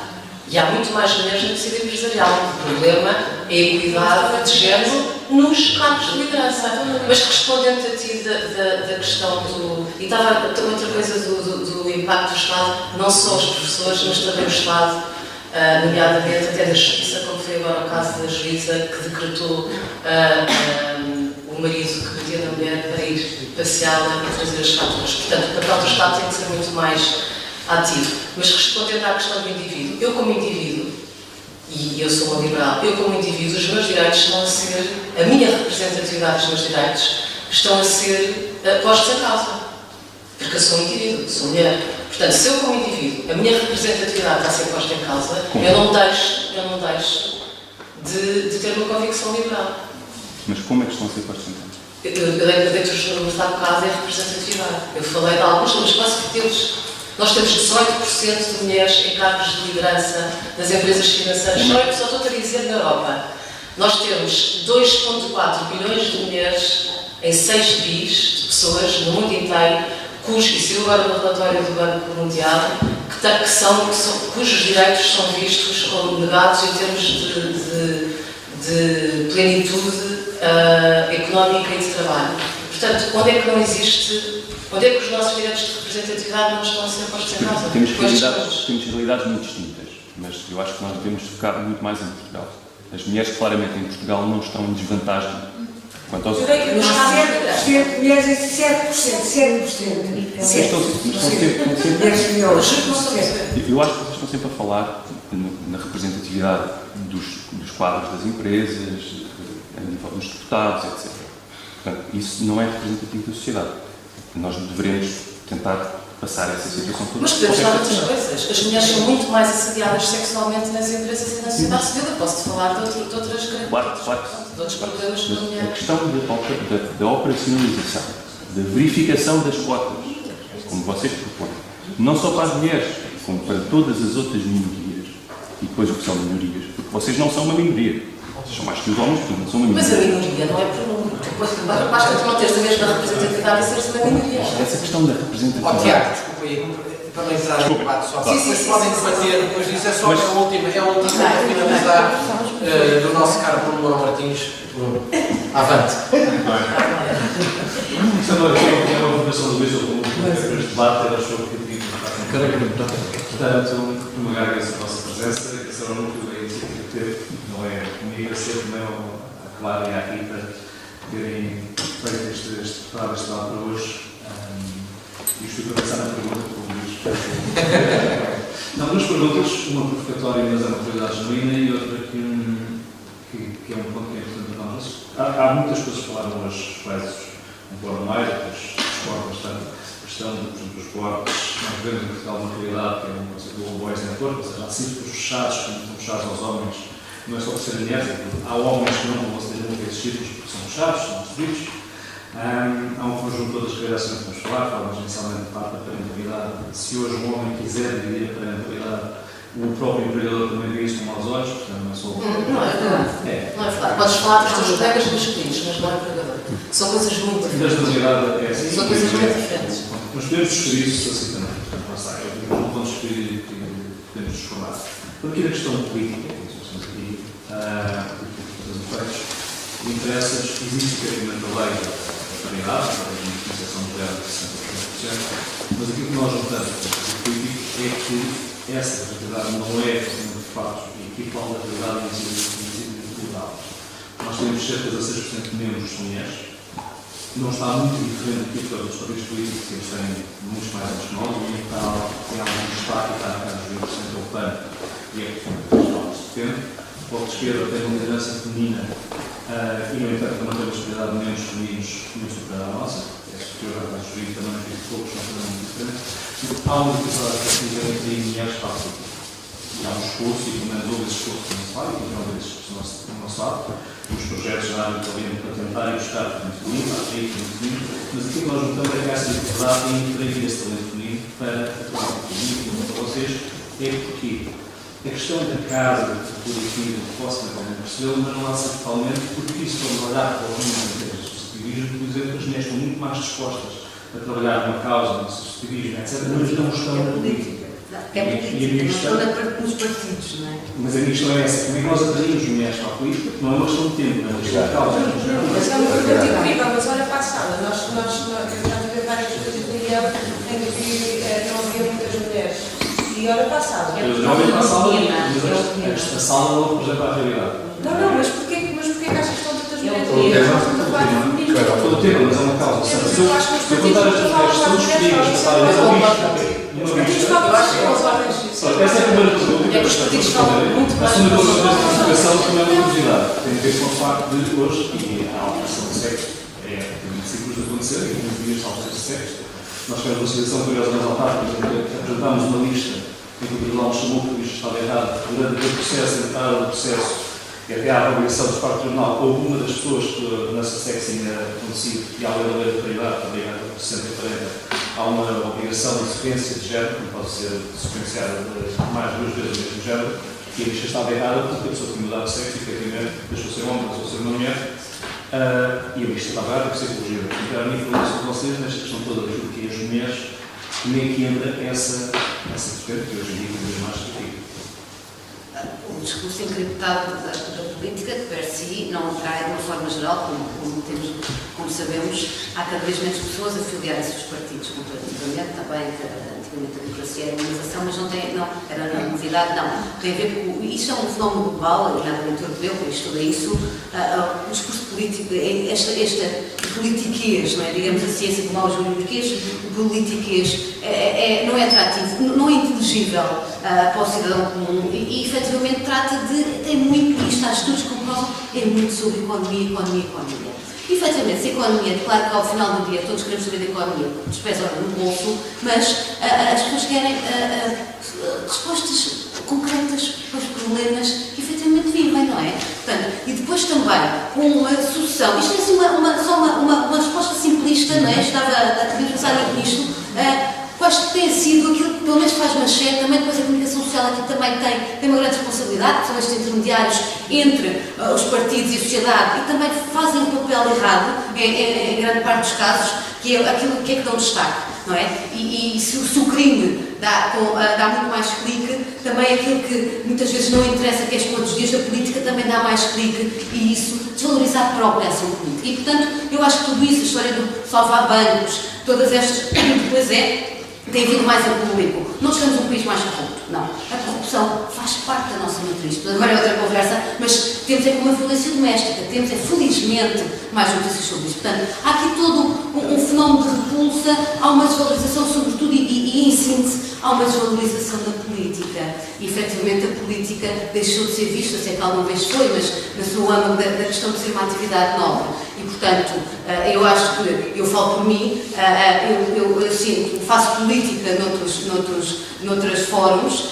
E há muito mais mulheres no tecido empresarial. O problema é a equidade de género nos cargos de liderança. Mas respondendo a ti da questão do... E estava outra coisa do impacto do Estado, não só os professores, mas também o Estado, nomeadamente até da Justiça, como foi agora o caso da juíza que decretou o marido que batia na mulher para ir passeá-la e trazer as faturas. Portanto, o papel do Estado tem que ser muito mais ativo. Mas respondendo à questão do indivíduo, eu como indivíduo, e eu sou uma liberal, eu como indivíduo, os meus direitos estão a ser, a minha representatividade dos meus direitos estão a ser postos em causa. Porque eu sou um indivíduo, sou mulher. Portanto, se eu como indivíduo, a minha representatividade está a ser posta em causa, eu não deixo de ter uma convicção liberal. Mas como é que estão a ser postos em causa? Eu dentro dos números há bocado é a representatividade. Eu falei de alguns, mas quase que temos. Nós temos 18% de mulheres em cargos de liderança das empresas financeiras. Só estou a dizer na Europa. Nós temos 2,4 bilhões de mulheres em 6 bis de pessoas no mundo inteiro, e saiu agora no relatório do Banco Mundial, cujos direitos são vistos como negados em termos de plenitude económica e de trabalho. Portanto, onde é que não existe, onde é que os nossos direitos de representatividade não estão a ser postos em causa? Temos realidades muito distintas, mas eu acho que nós devemos focar muito mais em Portugal. As mulheres, claramente, em Portugal não estão em desvantagem quanto aos... Mulheres é 7%. Eu acho que vocês estão sempre a falar na representatividade dos quadros das empresas, a nível dos deputados, etc. Portanto, isso não é representativo da sociedade. Nós deveremos tentar passar essa situação toda. Mas podemos falar de outras coisas. As mulheres são muito mais assediadas sexualmente nas empresas e na sociedade civil. Posso-te falar de outras características, de outros problemas com a mulher. A questão da operacionalização, da verificação das cotas, como vocês propõem, não só para as mulheres, como para todas as outras minorias, e depois o que são minorias, porque vocês não são uma minoria. Vocês são mais que os homens, porque não são uma minoria. Mas a minoria não é por número. Basta tu não teres a mesma representatividade e seres uma minoria. Essa questão da representatividade... Tiago, desculpa aí, para não entrar no debate só. Vocês podem debater depois disso, é só a última para finalizar do nosso caro Bruno Moura Martins. Avante. Isso é uma votação do Luís sobre este debate, era sobre o que eu portanto, como agradeço a vossa presença, esse era o núcleo da iniciativa que teve, não é comigo, a ser também a Clara e a Rita terem feito este debate para hoje. E estou a pensar na pergunta que o Luís. Não, duas perguntas, uma provocatória, mas é uma curiosidade genuína, e outra que é um ponto que é importante para nós. Há muitas coisas que falaram hoje, quais um pouco mais, outras discordam bastante. questão de, por exemplo, os boatos. Nós vemos em Portugal uma realidade que é um conceito do Boys Network, ou seja, há círculos fechados, como são fechados aos homens, não é só por serem mulheres, há homens que não vão aceder nunca a esses círculos porque são fechados, são distritos. Há um conjunto de outras gerações que vamos falar, falamos inicialmente de parte da parentalidade. Se hoje um homem quiser dividir a parentalidade, o próprio empregador também vê isso com maus olhos, portanto não é só... Não é verdade. Não é verdade. Podes falar dos teus colegas masculinos, mas não é empregador. São coisas muito diferentes. A realidade é assim. São coisas muito diferentes. Nós podemos discutir isso assim também. Portanto, lá está. Não vamos discutir e podemos discordar. Porque a questão política, que estamos aqui, dos efeitos, interessa, existe efetivamente a lei da paridade, a lei de iniciação de mulher de 60%, mas aquilo que nós notamos no político é que essa realidade não é de facto equipal da realidade individual. Nós temos cerca de 16% de membros de mulheres, não está muito diferente do que os partidos políticos, que eles têm muitos mais anos que nós, e tem algum destaque, está na casa dos 20% ao plano, e é que depende. O Bloco de Esquerda tem uma liderança feminina e, no entanto, não tem uma possibilidade de membros femininos muito superior à nossa. É superior à casa jurídica, também fica poucos, não é muito diferente. Há uma dificuldade técnica entre mulheres para a política. E há um esforço, e pelo menos houve esse esforço do nosso lado, e não houve esse esforço do nosso lado. Os projetos na área para tentar ir buscar talento feminino, para atrair talento feminino, mas aquilo que nós notamos é que há essa dificuldade em atrair esse talento feminino para a política. E para vocês é porque a questão da casa, do aqui, do posso levar percebeu, mas não há ser totalmente, porque isso pode olhar para os números do subsedivismo, por exemplo, que as mulheres estão muito mais dispostas a trabalhar numa causa, no subsedivismo, etc., mas não estão na política. É política, não estão nos partidos, não é? Mas a minha questão é essa, como é que nós atraímos mulheres para a política? Não é uma questão de tempo, não é uma questão de causa. Mas é uma pergunta incrível, mas olha para a sala, eu já tive várias coisas de reunião em que não havia muitas mulheres. E olha para a sala. Eu já ouvi para a sala, mas a sala não representa a realidade. Não, mas porquê que achas que estão tantas mulheres? Todo o tema, mas é uma causa. Se eu contar estas mulheres que estão disponíveis para estarem numa lista, essa é a primeira pergunta que eu gostaria de responder. A segunda coisa desta educação também é uma curiosidade. Tem a ver com o facto de hoje, e a alteração do sexo, é simples de acontecer, em 15 dias a alteração do sexo. Nós temos uma situação curiosa nas autárquicas, em que apresentámos uma lista em que o Tribunal nos chamou que isto estava errado, durante o processo, a entrada do processo, e até à avaliação do parte do Tribunal, houve uma das pessoas que nessa sexo ainda conhecido, e à lei da lei da paridade, também a 60 e 40, há uma obrigação de sequência de género, que pode ser sequenciada mais de 2 vezes o mesmo género, e a lista estava errada porque a pessoa tinha mudado de sexo e efetivamente deixou de ser homem, passou a ser uma mulher, e a lista estava errada, que ser corrigida. Então, a minha informação de vocês, nesta questão toda daquilo que é as mulheres, como é que entra essa vertente que hoje em dia cada vez mais se critica. O discurso encriptado da política, que per si não atrai de uma forma geral, como sabemos, há cada vez menos pessoas a filiarem-se aos partidos, comparativamente também, antigamente a democracia era uma inovação, mas era uma novidade, não. Tem a ver com, isso é um fenómeno global, nomeadamente europeu, quem estuda isso, o discurso político, esta politiquez, não é? Digamos a ciência como aos juridiquês, o politiquez não é atrativo, não é inteligível para o cidadão comum e efetivamente trata de, tem muito, e está estudos que comprovam, é muito sobre economia. E efetivamente, se a economia, claro que ao final do dia todos queremos saber da economia, dos pés no bolso, mas as pessoas querem respostas concretas para os problemas que efetivamente vivem, não é? Portanto, e depois também uma solução, isto é assim só uma resposta simplista, não é? Estava a pensar nisto. Acho que tem sido aquilo que pelo menos faz manchete, também depois a comunicação social aqui também tem uma grande responsabilidade, que são estes intermediários entre os partidos e a sociedade e também fazem um papel errado, em grande parte dos casos, que é aquilo que dão destaque, não é? E se o crime dá muito mais clique, também aquilo que muitas vezes não interessa, que é os dias da política, também dá mais clique e isso desvaloriza a própria ação política. E portanto, eu acho que tudo isso, a história do salvar bancos, todas estas, depois tem vindo mais a público. Não estamos num país mais corrupto, não. A corrupção faz parte da nossa matriz. Agora é outra conversa, mas temos uma violência doméstica, temos felizmente mais notícias sobre isso. Portanto, há aqui todo um fenómeno de repulsa, há uma desvalorização sobretudo e em síntese, há uma desvalorização da política. E, efetivamente, a política deixou de ser vista, sei que alguma vez foi, mas na sua âmbito da questão de ser uma atividade nova. E, portanto, eu acho que, eu falo por mim, eu sinto, faço política noutros fóruns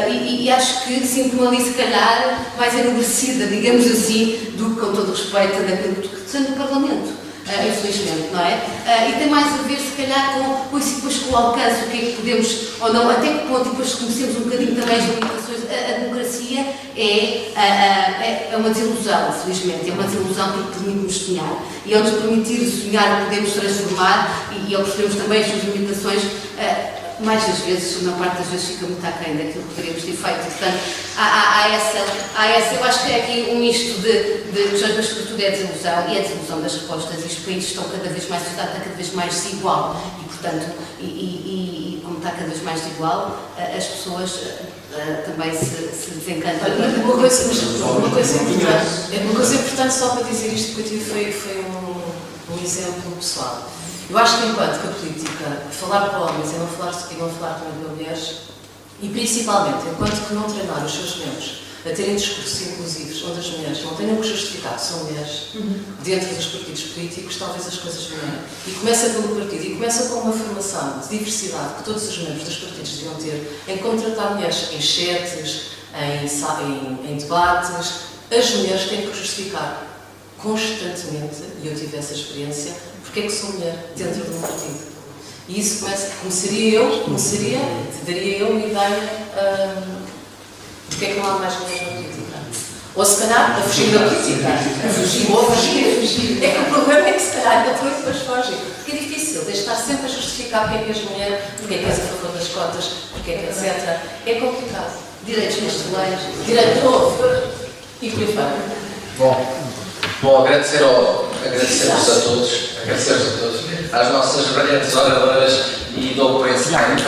e acho que sinto-me ali, se calhar, mais enobrecida, digamos assim, do que, com todo o respeito, daquilo que sendo no Parlamento. Infelizmente, não é? E tem mais a ver, se calhar, com o alcance, o que é que podemos, ou não, até que ponto, depois conhecemos um bocadinho também as limitações. A democracia é uma desilusão, felizmente, é uma desilusão porque permite-nos sonhar. E ao nos permitir sonhar, podemos transformar e ao percebermos também as suas limitações, mais das vezes, na parte das vezes, fica muito aquém daquilo que poderíamos ter feito. Portanto, há essa, eu acho que é aqui um misto de questões, mas sobretudo é a desilusão, e a desilusão das respostas, e os países estão cada vez mais, a sociedade está cada vez mais desigual, e portanto, como está cada vez mais desigual, as pessoas também se desencantam. Uma coisa importante só para dizer isto, porque eu tive foi um exemplo pessoal. Eu acho que enquanto que a política, falar para homens e não falar também para mulheres, e principalmente enquanto que não treinar os seus membros a terem discursos inclusivos, onde as mulheres não tenham que justificar que são mulheres dentro dos partidos políticos, talvez as coisas melhorem. E começa pelo partido, e começa com uma formação de diversidade que todos os membros dos partidos deviam ter, em contratar mulheres em chetes, em debates. As mulheres têm que justificar constantemente, e eu tive essa experiência, porque é que sou mulher dentro de um partido. E isso daria eu uma ideia porque é que não há mais mulheres na política. Ou se calhar, a fugir da política. A fugir. É que o problema é que se calhar ainda depois fogem. Porque é difícil de estar sempre a justificar porque é que és mulher, porque é que és a favor das cotas, porque é que etc. É complicado. Direitos menstruais. E por aí fora. Bom, agradecer-vos a todos, às nossas brilhantes oradoras e dou por encerrado.